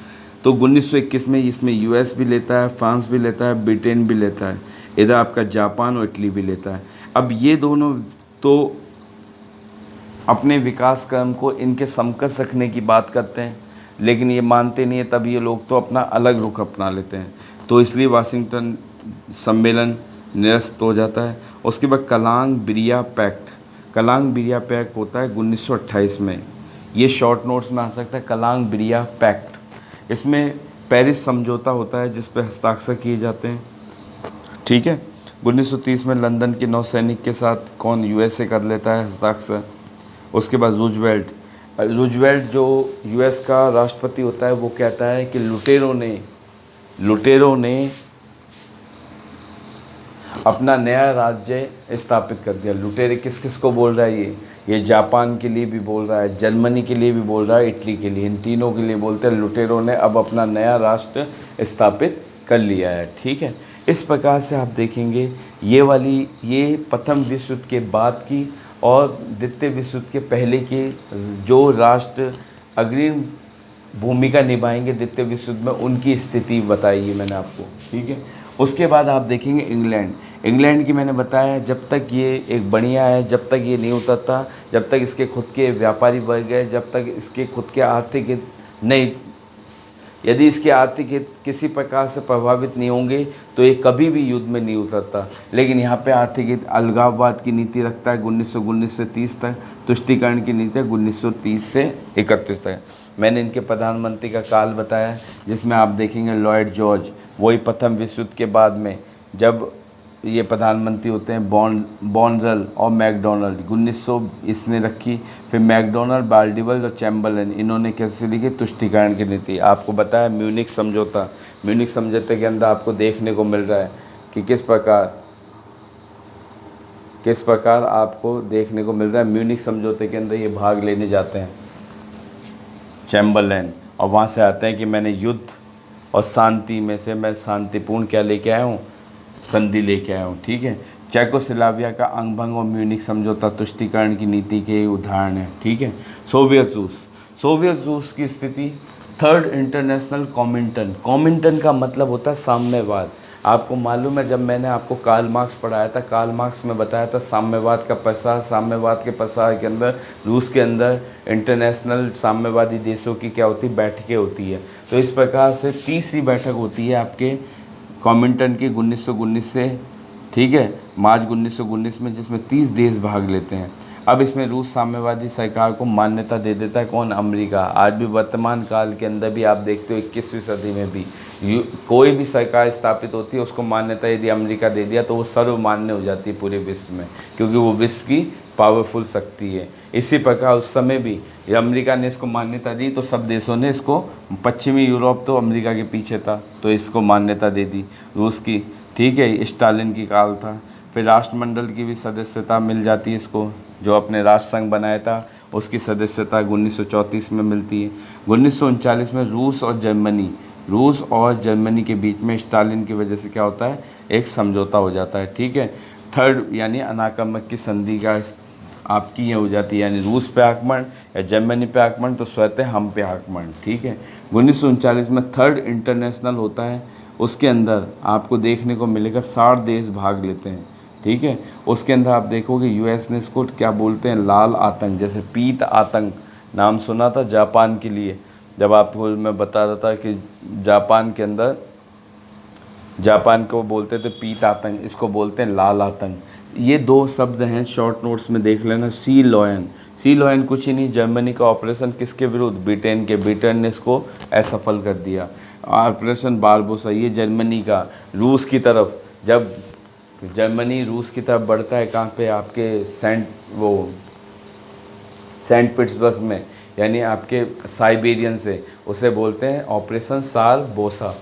तो 1921 में इसमें यूएस भी लेता है, फ्रांस भी लेता है, ब्रिटेन भी लेता है, इधर आपका जापान और इटली भी लेता है। अब ये दोनों तो अपने विकास क्रम को इनके समकक्ष रखने की बात करते हैं, लेकिन ये मानते नहीं है, तब ये लोग तो अपना अलग रुख अपना लेते हैं। तो इसलिए वाशिंगटन सम्मेलन निरस्त हो जाता है। उसके बाद कलांग बिरिया पैक्ट होता है 1928 में। ये शॉर्ट नोट्स में आ सकता है, कलांग बिरिया पैक्ट। इसमें पेरिस समझौता होता है जिस पे हस्ताक्षर किए जाते हैं। ठीक है, 1930 में लंदन के नौसैनिक के साथ कौन, यूएसए कर लेता है हस्ताक्षर। उसके बाद रूजवेल्ट जो यूएस का राष्ट्रपति होता है, वो कहता है कि लुटेरों ने अपना नया राज्य स्थापित कर दिया। लुटेरे किस किस को बोल रहा है, ये जापान के लिए भी बोल रहा है, जर्मनी के लिए भी बोल रहा है, इटली के लिए, इन तीनों के लिए बोलते हैं लुटेरों ने अब अपना नया राष्ट्र स्थापित कर लिया है। ठीक है, इस प्रकार से आप देखेंगे ये प्रथम विश्व युद्ध के बाद की और द्वितीय विश्व युद्ध के पहले की जो राष्ट्र अग्रणी भूमिका निभाएंगे द्वितीय विश्व युद्ध में, उनकी स्थिति बताई है मैंने आपको। ठीक है, उसके बाद आप देखेंगे इंग्लैंड की मैंने बताया, जब तक ये एक बढ़िया है, जब तक ये नहीं उतरता, जब तक इसके खुद के व्यापारी वर्ग है, जब तक इसके खुद के आर्थिक नहीं, यदि इसके आर्थिक हित किसी प्रकार से प्रभावित नहीं होंगे तो ये कभी भी युद्ध में नहीं उतरता। लेकिन यहाँ पे आर्थिक हित अलगाववाद की नीति रखता है 1919 से 30 तक, तुष्टीकरण की नीति 1930 से 31 तक। मैंने इनके प्रधानमंत्री का काल बताया, जिसमें आप देखेंगे लॉयड जॉर्ज, वही प्रथम विश्व युद्ध के बाद में जब ये प्रधानमंत्री होते हैं, बॉनरल और मैकडोनल्ड, 1900 इसने रखी। फिर मैकडोनल्ड, बाल्डिवल और चैम्बरलेन, इन्होंने कैसे लिखी, तुष्टीकरण की नीति। आपको बताया म्यूनिख समझौते के अंदर आपको देखने को मिल रहा है कि किस प्रकार आपको देखने को मिल रहा है। म्यूनिख समझौते के अंदर ये भाग लेने जाते हैं चैम्बरलेन, और वहाँ से आते हैं कि मैंने युद्ध और शांति में से मैं शांतिपूर्ण क्या लेके आया हूँ, संधि लेके आया हूँ। ठीक है, चेकोस्लोवाकिया का अंग भंग और म्यूनिख समझौता तुष्टीकरण की नीति के उदाहरण है। ठीक है, सोवियत रूस की स्थिति, थर्ड इंटरनेशनल कॉमिंटन का मतलब होता है साम्यवाद। आपको मालूम है, जब मैंने आपको कार्ल मार्क्स पढ़ाया था, कार्ल मार्क्स में बताया था साम्यवाद का प्रसार, साम्यवाद के प्रसार के अंदर रूस के अंदर इंटरनेशनल साम्यवादी देशों की क्या होती है, बैठकें होती है। तो इस प्रकार से तीसरी बैठक होती है आपके कॉमिंटन की 1919 से, ठीक है, मार्च 1919 में, जिसमें 30 देश भाग लेते हैं। अब इसमें रूस साम्यवादी सरकार को मान्यता दे देता है कौन, अमेरिका। आज भी वर्तमान काल के अंदर भी आप देखते हो 21वीं सदी में भी कोई भी सरकार स्थापित होती है, उसको मान्यता यदि अमेरिका दे दिया तो वो सर्वमान्य हो जाती है पूरे विश्व में, क्योंकि वो विश्व की पावरफुल शक्ति है। इसी प्रकार उस समय भी अमेरिका ने इसको मान्यता दी तो सब देशों ने इसको, पश्चिमी यूरोप तो अमेरिका के पीछे था तो इसको मान्यता दे दी रूस की, ठीक है। स्टालिन की काल था। फिर राष्ट्रमंडल की भी सदस्यता मिल जाती है इसको, जो अपने राष्ट्र संघ बनाया था उसकी सदस्यता 1934 में मिलती है। 1939 में रूस और जर्मनी के बीच में स्टालिन की वजह से क्या होता है, एक समझौता हो जाता है, ठीक है। थर्ड यानी अनाक्रमक की संधि का आपकी ये हो जाती है, यानी रूस पे आक्रमण या जर्मनी पे आक्रमण तो स्वतः हम पे आक्रमण, ठीक है। 1939 में थर्ड इंटरनेशनल होता है, उसके अंदर आपको देखने को मिलेगा 60 देश भाग लेते हैं, ठीक है। उसके अंदर आप देखोगे यूएस ने इसको क्या बोलते हैं, लाल आतंक, जैसे पीत आतंक नाम सुना था जापान के लिए, जब आपको मैं बता रहा था कि जापान के अंदर, जापान को बोलते थे पीत आतंक, इसको बोलते हैं लाल आतंक। ये दो शब्द हैं, शॉर्ट नोट्स में देख लेना। सी लॉयन कुछ ही नहीं, जर्मनी का ऑपरेशन किसके विरुद्ध, ब्रिटेन के, ब्रिटेन ने इसको असफल कर दिया। ऑपरेशन बारबोसा ये जर्मनी का, रूस की तरफ, जब जर्मनी रूस की तरफ बढ़ता है, कहाँ पे, आपके सेंट पीटर्सबर्ग में, यानी आपके साइबेरियन से, उसे बोलते हैं ऑपरेशन बारबोसा,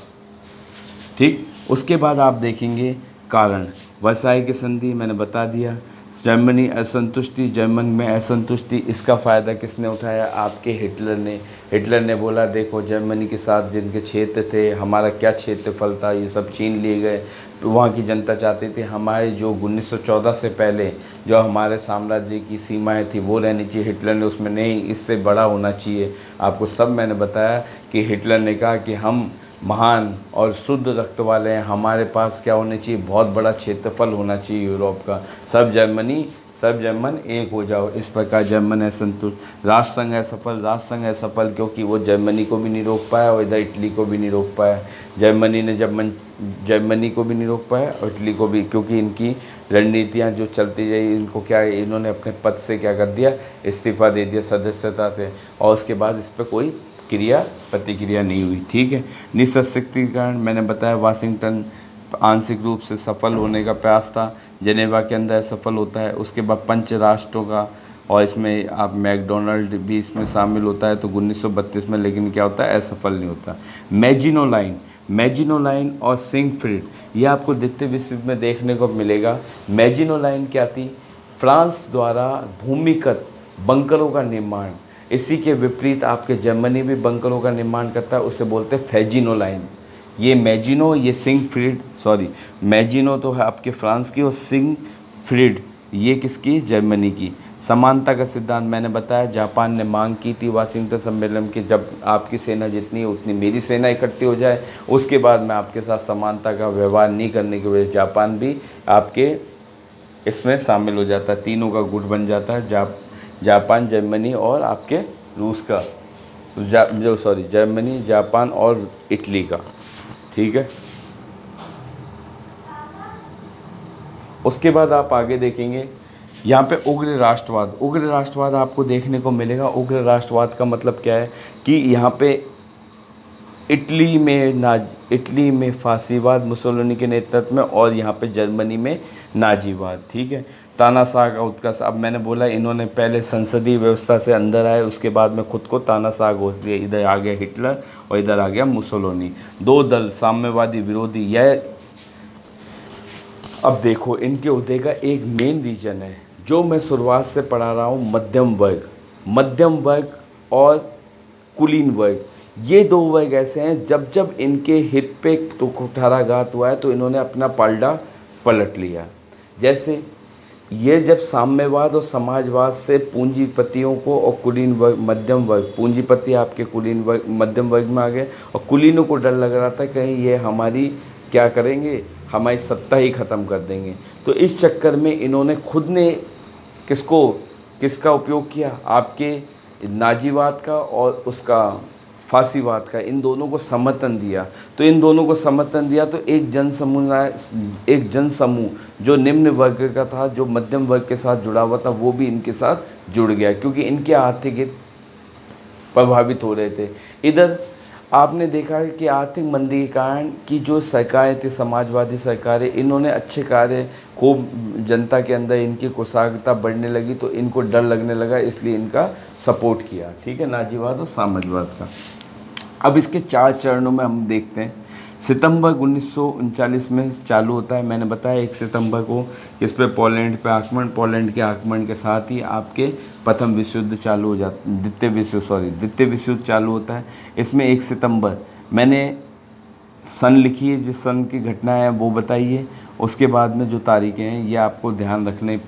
ठीक। उसके बाद आप देखेंगे कारण, वर्साई की संधि मैंने बता दिया। जर्मनी असंतुष्टि, जर्मन में असंतुष्टि, इसका फ़ायदा किसने उठाया, आपके हिटलर ने बोला देखो जर्मनी के साथ जिनके क्षेत्र थे, हमारा क्या क्षेत्रफल था, ये सब छीन लिए गए। तो वहाँ की जनता चाहती थी हमारे जो 1914 से पहले जो हमारे साम्राज्य की सीमाएं थी वो रहनी चाहिए। हिटलर ने उसमें नहीं, इससे बड़ा होना चाहिए। आपको सब मैंने बताया कि हिटलर ने कहा कि हम महान और शुद्ध रक्त वाले हैं, हमारे पास क्या होना चाहिए, बहुत बड़ा क्षेत्रफल होना चाहिए यूरोप का, सब जर्मन एक हो जाओ। इस प्रकार जर्मन असंतुष्ट, राष्ट्र संघ असफल क्योंकि वो जर्मनी को भी नहीं रोक पाया और इधर इटली को भी नहीं रोक पाया। जर्मनी को भी नहीं रोक पाया और इटली को भी, क्योंकि इनकी रणनीतियाँ जो चलती रही, इनको क्या, इन्होंने अपने पद से क्या कर दिया, इस्तीफा दे दिया सदस्यता से, और उसके बाद इस पर कोई प्रतिक्रिया नहीं हुई, ठीक है। निःशस्त्रीकरण मैंने बताया, वाशिंगटन आंशिक रूप से सफल होने का प्रयास था, जेनेवा के अंदर सफल होता है। उसके बाद पंच राष्ट्रों का, और इसमें आप मैकडोनल्ड भी इसमें शामिल होता है तो 1932 में, लेकिन क्या होता है, असफल नहीं होता। मैजिनो लाइन और सिंगफ्रीड, ये आपको द्वितीय विश्व में देखने को मिलेगा। मैजिनो लाइन क्या थी, फ्रांस द्वारा भूमिगत बंकरों का निर्माण, इसी के विपरीत आपके जर्मनी भी बंकरों का निर्माण करता है, उसे बोलते हैं फैजिनो लाइन। ये मैजिनो, ये मैजिनो तो है आपके फ्रांस की, और सिंगफ्रीड ये किसकी, जर्मनी की। समानता का सिद्धांत मैंने बताया, जापान ने मांग की थी वाशिंगटन सम्मेलन की, जब आपकी सेना जितनी है उतनी मेरी सेना इकट्ठी हो जाए, उसके बाद मैं आपके साथ समानता का व्यवहार नहीं करने की वजह से जापान भी आपके इसमें शामिल हो जाता है, तीनों का गुट बन जाता है, जापान, जर्मनी और आपके रूस का, जर्मनी, जापान और इटली का, ठीक है। उसके बाद आप आगे देखेंगे यहाँ पे उग्र राष्ट्रवाद आपको देखने को मिलेगा। उग्र राष्ट्रवाद का मतलब क्या है कि यहाँ पे इटली में फासीवाद मुसोलिनी के नेतृत्व में, और यहाँ पे जर्मनी में नाजीवाद, ठीक है। तानाशाह का उत्कर्ष, अब मैंने बोला इन्होंने पहले संसदीय व्यवस्था से अंदर आए, उसके बाद में खुद को तानाशाह घोषित किया, इधर आ गया हिटलर और इधर आ गया मुसोलिनी, दो दल साम्यवादी विरोधी। यह अब देखो इनके उदय का एक मेन रीजन है जो मैं शुरुआत से पढ़ा रहा हूँ, मध्यम वर्ग और कुलीन वर्ग। ये दो वर्ग ऐसे हैं जब इनके हित पे तो कुठाराघात हुआ है तो इन्होंने अपना पलड़ा पलट लिया। जैसे ये जब साम्यवाद और समाजवाद से पूंजीपतियों को और कुलीन वर्ग, मध्यम वर्ग, पूंजीपति आपके कुलीन वर्ग, मध्यम वर्ग में आ गए, और कुलीनों को डर लग रहा था कहीं ये हमारी क्या करेंगे, हमारी सत्ता ही ख़त्म कर देंगे। तो इस चक्कर में इन्होंने खुद ने किसको किसका उपयोग किया, आपके नाजीवाद का और उसका फांसीवाद का, इन दोनों को समर्थन दिया। तो इन दोनों को समर्थन दिया तो एक जनसमूह जो निम्न वर्ग का था, जो मध्यम वर्ग के साथ जुड़ा हुआ था, वो भी इनके साथ जुड़ गया, क्योंकि इनके आर्थिक हित प्रभावित हो रहे थे। इधर आपने देखा है कि आर्थिक मंदी के कारण कि जो सरकारें थी, समाजवादी सरकारें, इन्होंने अच्छे कार्य, खूब जनता के अंदर इनकी कुशाग्रता बढ़ने लगी, तो इनको डर लगने लगा, इसलिए इनका सपोर्ट किया, ठीक है, नाजीवाद और साम्राज्यवाद का। अब इसके 4 चरणों में हम देखते हैं। सितंबर 1939 में चालू होता है, मैंने बताया 1 सितंबर को इस पे पोलैंड पे आक्रमण, पोलैंड के आक्रमण के साथ ही आपके प्रथम विश्व युद्ध चालू हो जाता, द्वितीय विश्व युद्ध चालू होता है। इसमें 1 सितंबर, मैंने सन लिखी है, जिस सन की घटना है वो बताइए, उसके बाद में जो तारीखें हैं ये आपको ध्यान रखने,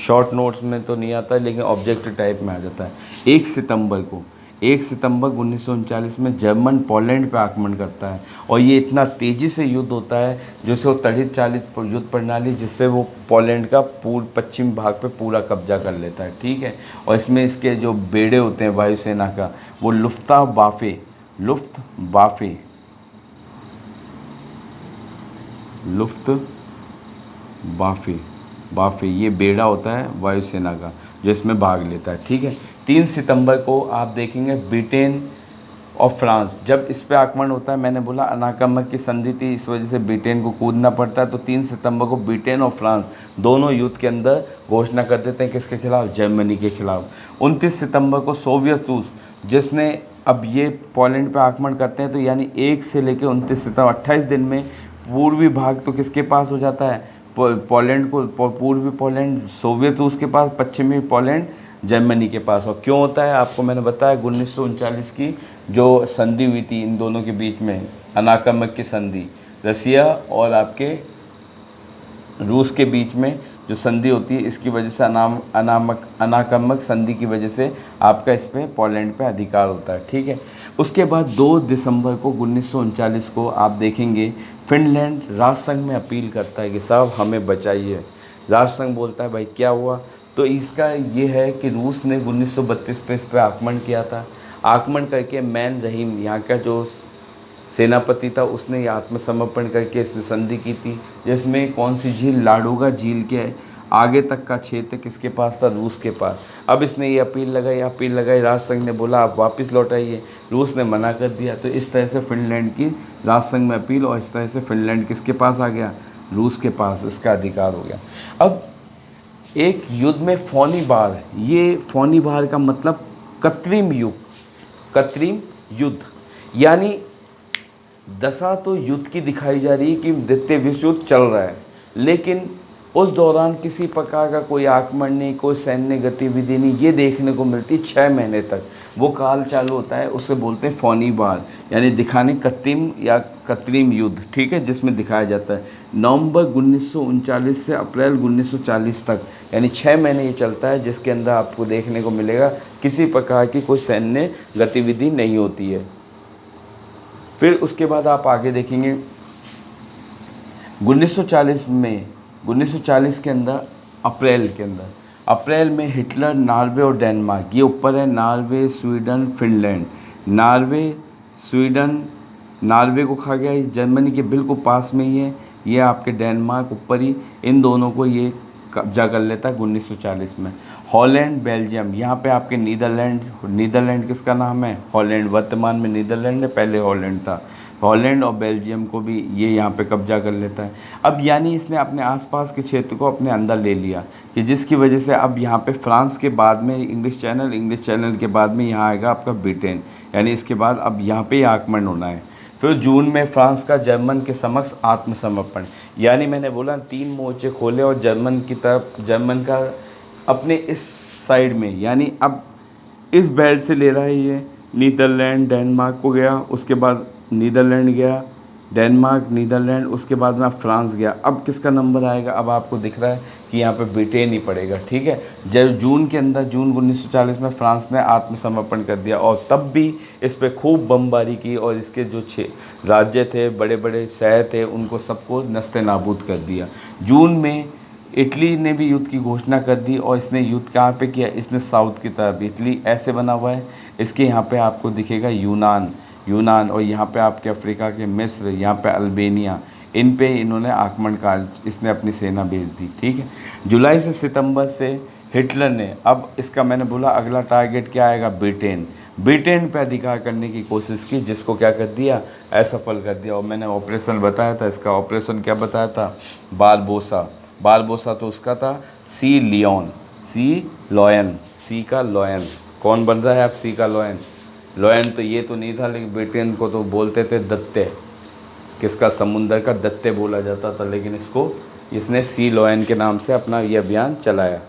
शॉर्ट नोट्स में तो नहीं आता लेकिन ऑब्जेक्टिव टाइप में आ जाता है। 1 सितंबर 1939 में जर्मन पोलैंड पे आक्रमण करता है, और ये इतना तेज़ी से युद्ध होता है जैसे वो तड़ित चालित युद्ध प्रणाली, जिससे वो पोलैंड का पश्चिम भाग पे पूरा कब्जा कर लेता है, ठीक है। और इसमें इसके जो बेड़े होते हैं वायुसेना का, वो लुफ्तवाफे ये बेड़ा होता है वायुसेना का, जो इसमें भाग लेता है, ठीक है। 3 सितंबर को आप देखेंगे ब्रिटेन और फ्रांस, जब इस पे आक्रमण होता है, मैंने बोला अनाकम्मक की संधि थी, इस वजह से ब्रिटेन को कूदना पड़ता है। तो 3 सितंबर को ब्रिटेन और फ्रांस दोनों युद्ध के अंदर घोषणा कर देते हैं, किसके खिलाफ, जर्मनी के खिलाफ। 29 सितंबर को सोवियत रूस, जिसने, अब ये पोलैंड पे आक्रमण करते हैं, तो यानी 1 से लेकर 29 सितंबर 28 दिन में पूर्वी भाग तो किसके पास हो जाता है, पोलैंड को, पूर्वी पोलैंड सोवियत रूस के पास, पश्चिमी पोलैंड जर्मनी के पास। और क्यों होता है, आपको मैंने बताया 1939 की जो संधि हुई थी इन दोनों के बीच में, अनाकम्मक की संधि, रसिया और आपके रूस के बीच में जो संधि होती है, इसकी वजह से अनाकम्मक संधि की वजह से आपका इस पे पोलैंड पे अधिकार होता है, ठीक है। उसके बाद 2 दिसंबर को 1939 को आप देखेंगे फिनलैंड राष्ट्रसंघ में अपील करता है कि साहब हमें बचाइए। राष्ट्रसंघ बोलता है भाई क्या हुआ, तो इसका ये है कि रूस ने 1932 पे इस पर आक्रमण किया था। आक्रमण करके मैन रहीम, यहाँ का जो सेनापति था, उसने ये आत्मसमर्पण करके इसने संधि की थी, जिसमें कौन सी झील, लाडोगा झील के आगे तक का क्षेत्र किसके पास था, रूस के पास। अब इसने ये अपील लगाई, राष्ट्रसंघ ने बोला आप वापस लौटाइए, रूस ने मना कर दिया। तो इस तरह से फिनलैंड की राष्ट्रसंघ में अपील, और इस तरह से फिनलैंड किसके पास आ गया, रूस के पास, इसका अधिकार हो गया। अब एक युद्ध में फौनी बार, ये फौनी बार का मतलब कृत्रिम युद्ध, यानी दशा तो युद्ध की दिखाई जा रही है कि द्वितीय विश्व युद्ध चल रहा है, लेकिन उस दौरान किसी प्रकार का कोई आक्रमण नहीं, कोई सैन्य गतिविधि नहीं, ये देखने को मिलती 6 महीने तक वो काल चालू होता है, उससे बोलते हैं फौनी बार, यानी दिखाने कृत्रिम युद्ध, ठीक है, जिसमें दिखाया जाता है। नवंबर 1939 से अप्रैल 1940 तक, यानी 6 महीने ये चलता है, जिसके अंदर आपको देखने को मिलेगा किसी प्रकार की कोई सैन्य गतिविधि नहीं होती है। फिर उसके बाद आप आगे देखेंगे 1940 के अंदर, अप्रैल में हिटलर नॉर्वे और डेनमार्क, ये ऊपर है नॉर्वे, स्वीडन, फिनलैंड, नॉर्वे को खा गया, ये जर्मनी के बिल्कुल पास में ही है, ये आपके डेनमार्क ऊपर ही, इन दोनों को ये कब्जा कर लेता है 1940 में। हॉलैंड, बेल्जियम, यहाँ पे आपके नीदरलैंड किसका नाम है, हॉलैंड, वर्तमान में नीदरलैंड है, पहले हॉलैंड था। हॉलैंड और बेल्जियम को भी ये यहाँ पे कब्जा कर लेता है। अब यानी इसने अपने आसपास के क्षेत्र को अपने अंदर ले लिया, कि जिसकी वजह से अब यहाँ पे फ्रांस के बाद में इंग्लिश चैनल के बाद में यहाँ आएगा आपका ब्रिटेन, यानी इसके बाद अब यहाँ पे आक्रमण होना है। फिर जून में फ्रांस का जर्मन के समक्ष आत्मसमर्पण, यानी मैंने बोला 3 मोर्चे खोले, और जर्मन का अपने इस साइड में, यानी अब इस बेल्ट से ले रहा है ये, नीदरलैंड डेनमार्क को गया, उसके बाद नीदरलैंड गया, डेनमार्क, नीदरलैंड, उसके बाद में आप फ्रांस गया। अब किसका नंबर आएगा? अब आपको दिख रहा है कि यहाँ पे ब्रिटेन ही पड़ेगा, ठीक है। जब जून के अंदर, जून 1940 में फ्रांस ने आत्मसमर्पण कर दिया और तब भी इस पर खूब बमबारी की और इसके जो 6 राज्य थे, बड़े बड़े शहर थे, उनको सबको नस्ते नाबूद कर दिया। जून में इटली ने भी युद्ध की घोषणा कर दी और इसने युद्ध कहाँ पे किया? इसने साउथ की तरफ। इटली ऐसे बना हुआ है, इसके यहाँ पे आपको दिखेगा यूनान, यूनान, और यहाँ पे आपके अफ्रीका के मिस्र, यहाँ पे अल्बेनिया, इन पे इन्होंने आक्रमण का इसने अपनी सेना भेज दी, ठीक है। जुलाई से सितंबर से हिटलर ने, अब इसका मैंने बोला अगला टारगेट क्या आएगा? ब्रिटेन। ब्रिटेन पे अधिकार करने की कोशिश की, जिसको क्या कर दिया? असफल कर दिया। और मैंने ऑपरेशन बताया था, इसका ऑपरेशन क्या बताया था? बारबोसा। बारबोसा तो उसका था सी लियोन, सी लॉयन, सी का लॉयन। कौन बन रहा है आप? सी का लॉयन। लॉयन तो ये तो नहीं था, लेकिन ब्रिटेन को तो बोलते थे दत्ते, किसका? समुंदर का दत्ते बोला जाता था, लेकिन इसको, इसने सी लॉयन के नाम से अपना ये अभियान चलाया।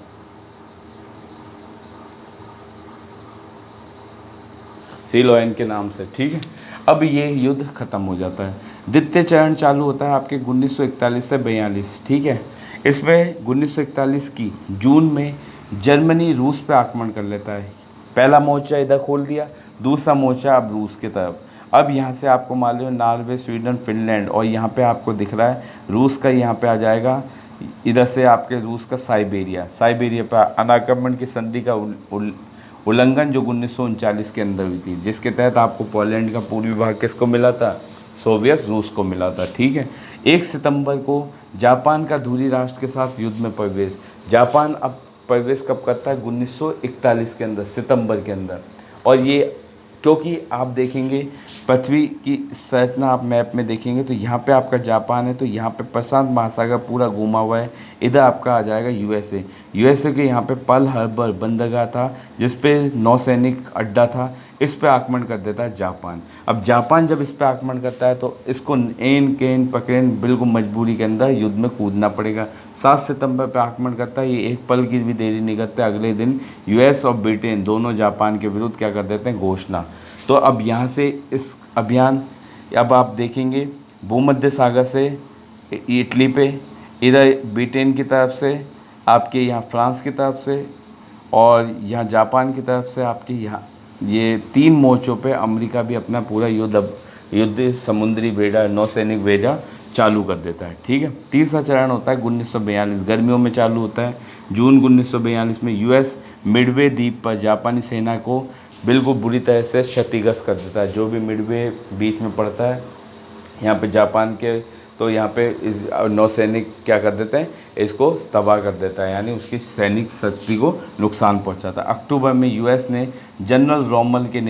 सी लॉयन के नाम से, ठीक है। अब ये युद्ध खत्म हो जाता है। द्वितीय चरण चालू होता है आपके 1941 से 42, ठीक है। इसमें 1941 की जून में जर्मनी रूस पे आक्रमण कर लेता है। पहला मोर्चा इधर खोल दिया, दूसरा मोर्चा अब रूस की तरफ। अब यहाँ से आपको मालूम है नॉर्वे, स्वीडन, फिनलैंड, और यहाँ पे आपको दिख रहा है रूस का यहाँ पे आ जाएगा, इधर से आपके रूस का साइबेरिया। साइबेरिया पर अनाक्रमण की संधि का उल्लंघन जो 1939 के अंदर हुई थी, जिसके तहत आपको पोलैंड का पूर्वी भाग किसको मिला था? सोवियत रूस को मिला था, ठीक है। 1 सितंबर को जापान का धुरी राष्ट्र के साथ युद्ध में प्रवेश। जापान अब प्रवेश कब करता है? 1941 के अंदर, सितंबर के अंदर। और ये क्योंकि आप देखेंगे पृथ्वी की संरचना, आप मैप में देखेंगे तो यहाँ पे आपका जापान है, तो यहाँ पे प्रशांत महासागर पूरा घूमा हुआ है। इधर आपका आ जाएगा यूएसए। यूएसए के यहाँ पे पर्ल हार्बर बंदरगाह था, जिस पे नौसैनिक अड्डा था, इस पे आक्रमण कर देता है जापान। अब जापान जब इस पे आक्रमण करता है तो इसको एन केन पकड़ेन बिल्कुल मजबूरी के अंदर युद्ध में कूदना पड़ेगा। 7 सितंबर पे आक्रमण करता है, ये एक पल की भी देरी नहीं करते, अगले दिन यूएस और ब्रिटेन दोनों जापान के विरुद्ध क्या कर देते हैं? घोषणा। तो अब यहाँ से इस अभियान, अब आप देखेंगे भूमध्य सागर से इटली पे, इधर ब्रिटेन की तरफ से, आपके यहाँ फ्रांस की तरफ से, और यहाँ जापान की तरफ से, आपके यहाँ ये 3 मोर्चों पे अमेरिका भी अपना पूरा युद्ध समुद्री बेड़ा, नौसैनिक बेड़ा चालू कर देता है, ठीक है। तीसरा चरण होता है 1942, गर्मियों में चालू होता है। जून 1942 में यूएस मिडवे द्वीप पर जापानी सेना को बिल्कुल बुरी तरह से क्षतिग्रस्त कर देता है। जो भी मिडवे बीच में पड़ता है यहाँ पे जापान के, तो यहाँ पे इस नौसैनिक क्या कर देते हैं? इसको तबाह कर देता है, यानी उसकी सैनिक शक्ति को नुकसान पहुँचाता है। अक्टूबर में यूएस ने जनरल रोमेल के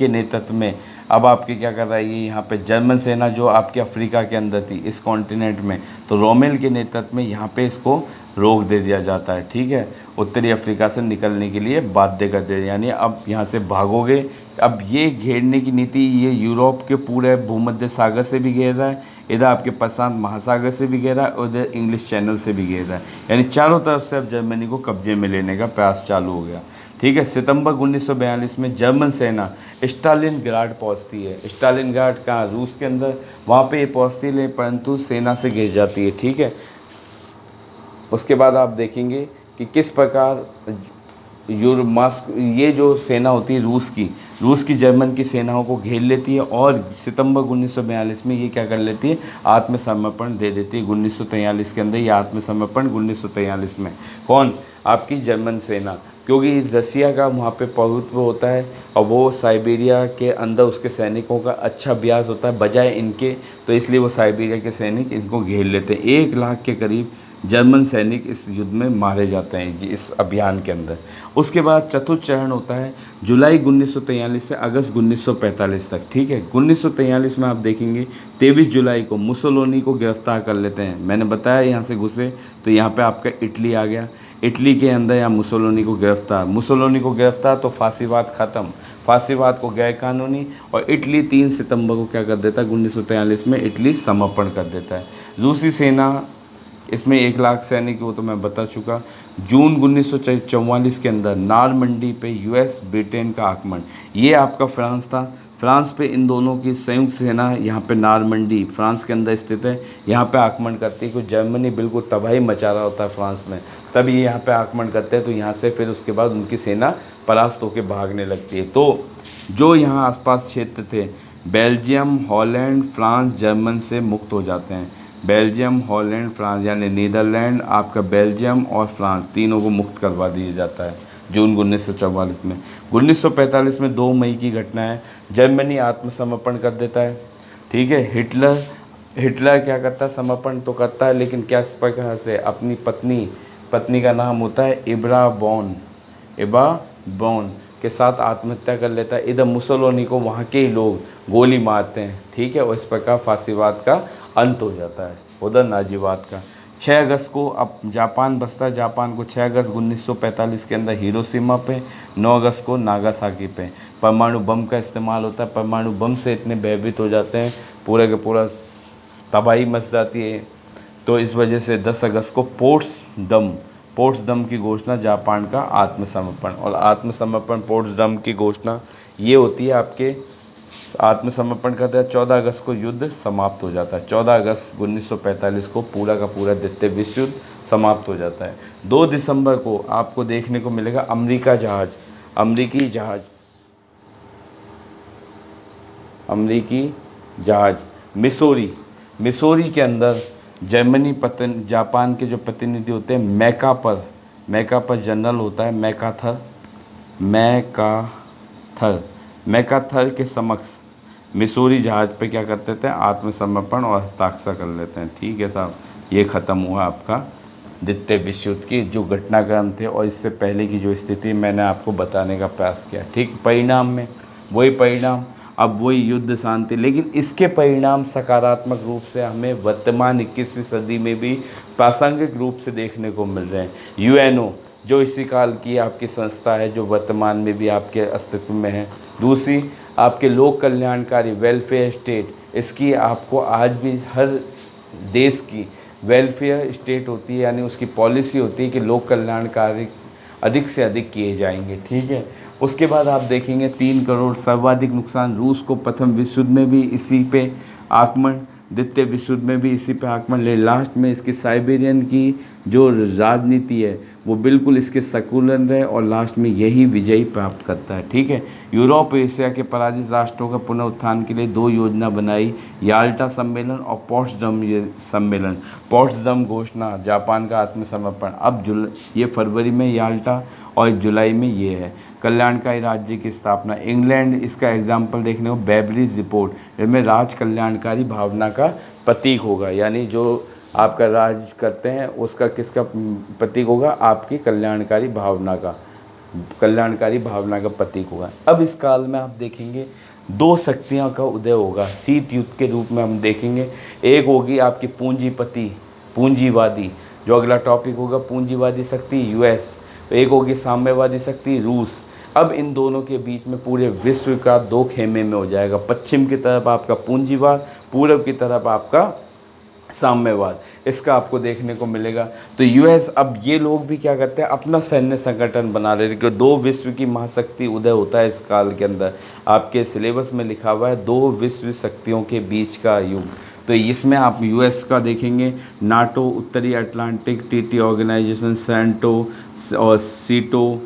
नेतृत्व में अब आपके क्या कर रहा है? ये यहाँ पे जर्मन सेना जो आपके अफ्रीका के अंदर थी, इस कॉन्टिनेंट में, तो रोमेल के नेतृत्व में यहाँ पे इसको रोक दे दिया जाता है, ठीक है। उत्तरी अफ्रीका से निकलने के लिए बाध्य कर दिया, यानी अब यहाँ से भागोगे। अब ये घेरने की नीति, ये यूरोप के पूरे भूमध्य सागर से भी घेर रहा है, इधर आपके प्रशांत महासागर से भी घेर रहा है, और इधर इंग्लिश चैनल से भी घेर रहा है, यानी चारों तरफ से अब जर्मनी को कब्जे में लेने का प्रयास चालू हो गया, ठीक है। सितंबर 1942 में जर्मन सेना स्टालिनग्राड पहुंचती है। स्टालिनग्राड कहाँ? रूस के अंदर, वहाँ पे ये पहुंचती है, परंतु सेना से घिर जाती है, ठीक है। उसके बाद आप देखेंगे कि किस प्रकार ये जो सेना होती है रूस की जर्मन की सेनाओं को घेर लेती है, और सितंबर 1942 में ये क्या कर लेती है? आत्मसमर्पण दे देती है। 1943 के अंदर ये आत्मसमर्पण 1943 में, कौन? आपकी जर्मन सेना, क्योंकि रसिया का वहाँ पे प्रभुत्व होता है और वो साइबेरिया के अंदर उसके सैनिकों का अच्छा अभ्यास होता है बजाय इनके, तो इसलिए वो साइबेरिया के सैनिक इनको घेर लेते हैं। 1 लाख के करीब जर्मन सैनिक इस युद्ध में मारे जाते हैं इस अभियान के अंदर। उसके बाद चतुर्थ चरण होता है जुलाई 1943 से अगस्त 1945 तक, ठीक है। 1943 में आप देखेंगे 23 जुलाई को मुसोलिनी को गिरफ्तार कर लेते हैं। मैंने बताया यहाँ से घुसे तो यहाँ पे आपका इटली आ गया, इटली के अंदर यहाँ मुसोलिनी को गिरफ्तार तो फांसीवाद ख़त्म, फांसीवाद को गैर कानूनी, और इटली 3 सितंबर को क्या कर देता है? 1943 में इटली समर्पण कर देता है। रूसी सेना, इसमें 1 लाख सैनिक, वो तो मैं बता चुका। जून 1944 के अंदर नॉर्मंडी पे यूएस ब्रिटेन का आक्रमण, ये आपका फ्रांस था। फ्रांस पे इन दोनों की संयुक्त सेना यहाँ पे नॉर्मंडी फ्रांस के अंदर स्थित है, यहाँ पे आक्रमण करती है। क्योंकि जर्मनी बिल्कुल तबाही मचा रहा होता है फ्रांस में, तब ये यहाँ पे आक्रमण करते हैं। तो यहाँ से फिर उसके बाद उनकी सेना परास्त होकर भागने लगती है। तो जो यहाँ आसपास क्षेत्र थे, बेल्जियम, हॉलैंड, फ्रांस, जर्मन से मुक्त हो जाते हैं। बेल्जियम, हॉलैंड, फ्रांस यानी नीदरलैंड, आपका बेल्जियम और फ्रांस तीनों को मुक्त करवा दिया जाता है जून 1944 में। 1945 में 2 मई की घटना है, जर्मनी आत्मसमर्पण कर देता है। ठीक है, हिटलर क्या करता है, समर्पण तो करता है, लेकिन क्या प्रकार से अपनी पत्नी का नाम होता है इब्रा बॉन के साथ आत्महत्या कर लेता है। इधर मुसोलिनी को वहाँ के ही लोग गोली मारते हैं। ठीक है, और इस प्रकार फांसीवाद का अंत हो जाता है, उधर नाजीवाद का। 6 अगस्त को अब जापान बसता है। जापान को 6 अगस्त 1945 के अंदर हिरोशिमा पे, 9 अगस्त को नागासाकी पे परमाणु बम का इस्तेमाल होता है। परमाणु बम से इतने भयभीत हो जाते हैं, पूरा के पूरा तबाही मच जाती है। तो इस वजह से 10 अगस्त को पोट्सडम की घोषणा, जापान का आत्मसमर्पण। और आत्मसमर्पण पोट्सडम की घोषणा ये होती है, आपके आत्मसमर्पण करते हैं। 14 अगस्त को युद्ध समाप्त हो जाता है। 14 अगस्त 1945 को पूरा का पूरा द्वितीय विश्व युद्ध समाप्त हो जाता है। 2 दिसंबर को आपको देखने को मिलेगा अमेरिकी जहाज मिसौरी के अंदर जापान के जो प्रतिनिधि होते हैं, मैका पर जनरल होता है मैकाथर के समक्ष मिसौरी जहाज़ पे क्या करते थे, आत्मसमर्पण और हस्ताक्षर कर लेते हैं। ठीक है साहब, ये ख़त्म हुआ आपका द्वितीय विश्व युद्ध के जो घटनाक्रम थे और इससे पहले की जो स्थिति मैंने आपको बताने का प्रयास किया। ठीक, परिणाम में वही परिणाम, अब वही युद्ध शांति, लेकिन इसके परिणाम सकारात्मक रूप से हमें वर्तमान 21वीं सदी में भी प्रासंगिक रूप से देखने को मिल रहे हैं। यूएनओ जो इसी काल की आपकी संस्था है, जो वर्तमान में भी आपके अस्तित्व में है। दूसरी आपके लोक कल्याणकारी वेलफेयर स्टेट, इसकी आपको आज भी हर देश की वेलफेयर स्टेट होती है, यानी उसकी पॉलिसी होती है कि लोक कल्याणकारी अधिक से अधिक किए जाएंगे। ठीक है, उसके बाद आप देखेंगे 3 करोड़ सर्वाधिक नुकसान। रूस को प्रथम विश्व युद्ध में भी इसी पे आक्रमण, द्वितीय विश्व युद्ध में भी इसी पे आक्रमण, ले लास्ट में इसकी साइबेरियन की जो राजनीति है वो बिल्कुल इसके सेकुलर है और लास्ट में यही विजयी प्राप्त करता है। ठीक है, यूरोप एशिया के पराजित राष्ट्रों का पुनरुत्थान के लिए 2 योजना बनाई, याल्टा सम्मेलन और पोट्सडम सम्मेलन। पोट्सडम घोषणा, जापान का आत्मसमर्पण। अब ये फरवरी में याल्टा और जुलाई में ये है। कल्याणकारी राज्य की स्थापना, इंग्लैंड इसका एग्जाम्पल देखने को बेवरीज रिपोर्ट, जिसमें राज कल्याणकारी भावना का प्रतीक होगा, यानी जो आपका राज करते हैं उसका किसका प्रतीक होगा, आपकी कल्याणकारी भावना का प्रतीक होगा। अब इस काल में आप देखेंगे 2 शक्तियों का उदय होगा, शीत युद्ध के रूप में हम देखेंगे। एक होगी आपकी पूंजीवादी, जो अगला टॉपिक होगा, पूंजीवादी शक्ति यूएस, एक होगी साम्यवादी शक्ति रूस। अब इन दोनों के बीच में पूरे विश्व का 2 खेमे में हो जाएगा, पश्चिम की तरफ आपका पूंजीवाद, पूर्व की तरफ आपका साम्यवाद, इसका आपको देखने को मिलेगा। तो यूएस, अब ये लोग भी क्या करते हैं, अपना सैन्य संगठन बना रहे हैं, क्योंकि 2 विश्व की महाशक्ति उदय होता है इस काल के अंदर। आपके सिलेबस में लिखा हुआ है 2 विश्व शक्तियों के बीच का युग। तो इसमें आप यूएस का देखेंगे, नाटो, उत्तरी अटलांटिक ट्रीटी ऑर्गेनाइजेशन, सेंटो और सीटो।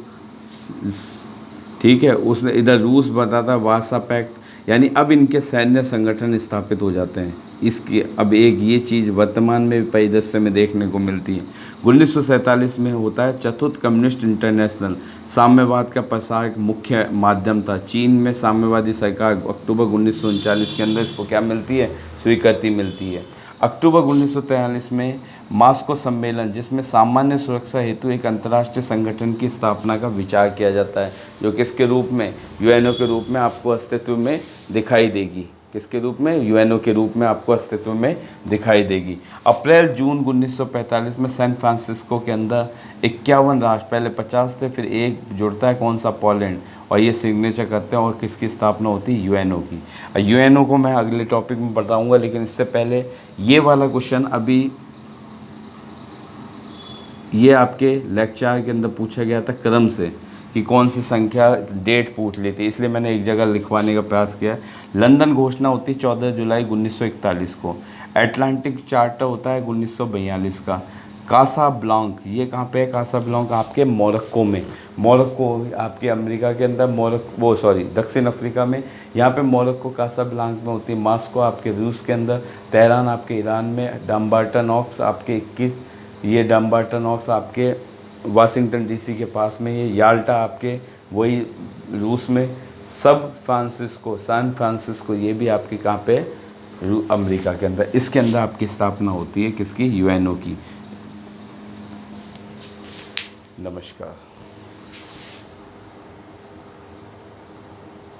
ठीक है, उसने इधर रूस बताता वार्सा पैक्ट, यानी अब इनके सैन्य संगठन स्थापित हो जाते हैं। इसकी अब एक ये चीज़ वर्तमान में भी परिदृश्य में देखने को मिलती है। 1947 में होता है चतुर्थ कम्युनिस्ट इंटरनेशनल, साम्यवाद का प्रसार मुख्य माध्यम था। चीन में साम्यवादी सरकार अक्टूबर 1939 के अंदर इसको क्या मिलती है, स्वीकृति मिलती है। अक्टूबर 1943 में मास्को सम्मेलन, जिसमें सामान्य सुरक्षा हेतु एक अंतर्राष्ट्रीय संगठन की स्थापना का विचार किया जाता है, जो किसके रूप में, यूएनओ के रूप में आपको अस्तित्व में दिखाई देगी। किसके रूप में, यूएनओ के रूप में आपको अस्तित्व में दिखाई देगी। अप्रैल जून 1945 में सैन फ्रांसिस्को के अंदर 51 राष्ट्र, पहले 50 थे, फिर एक जुड़ता है कौन सा, पोलैंड, और ये सिग्नेचर करते हैं और किसकी स्थापना होती है, यूएनओ की। यूएनओ को मैं अगले टॉपिक में बताऊंगा, लेकिन इससे पहले ये वाला क्वेश्चन अभी ये आपके लेक्चर के अंदर पूछा गया था क्रम से कि कौन सी संख्या, डेट पूछ ली थी, इसलिए मैंने एक जगह लिखवाने का प्रयास किया। लंदन घोषणा होती है 14 जुलाई 1941 को। अटलांटिक चार्टर होता है 1942 का। कासा ब्लांक, ये कहाँ पे है? कासा ब्लांक आपके मोरक्को में। मोरक्को आपके अमेरिका के अंदर, वो सॉरी दक्षिण अफ्रीका में। यहाँ पे मोरक्को कासा ब्लांक में होती है। मास्को आपके रूस के अंदर। तेहरान आपके ईरान में। डम्बार्टन ऑक्स आपके 21, ये डम्बार्टन ऑक्स आपके वाशिंगटन डीसी के पास में। ये याल्टा आपके वही रूस में। सब फ्रांसिस्को, सैन फ्रांसिस्को, ये भी आपके कहाँ पे? अमेरिका के अंदर। इसके अंदर आपकी स्थापना होती है किसकी? यूएनओ की। नमस्कार।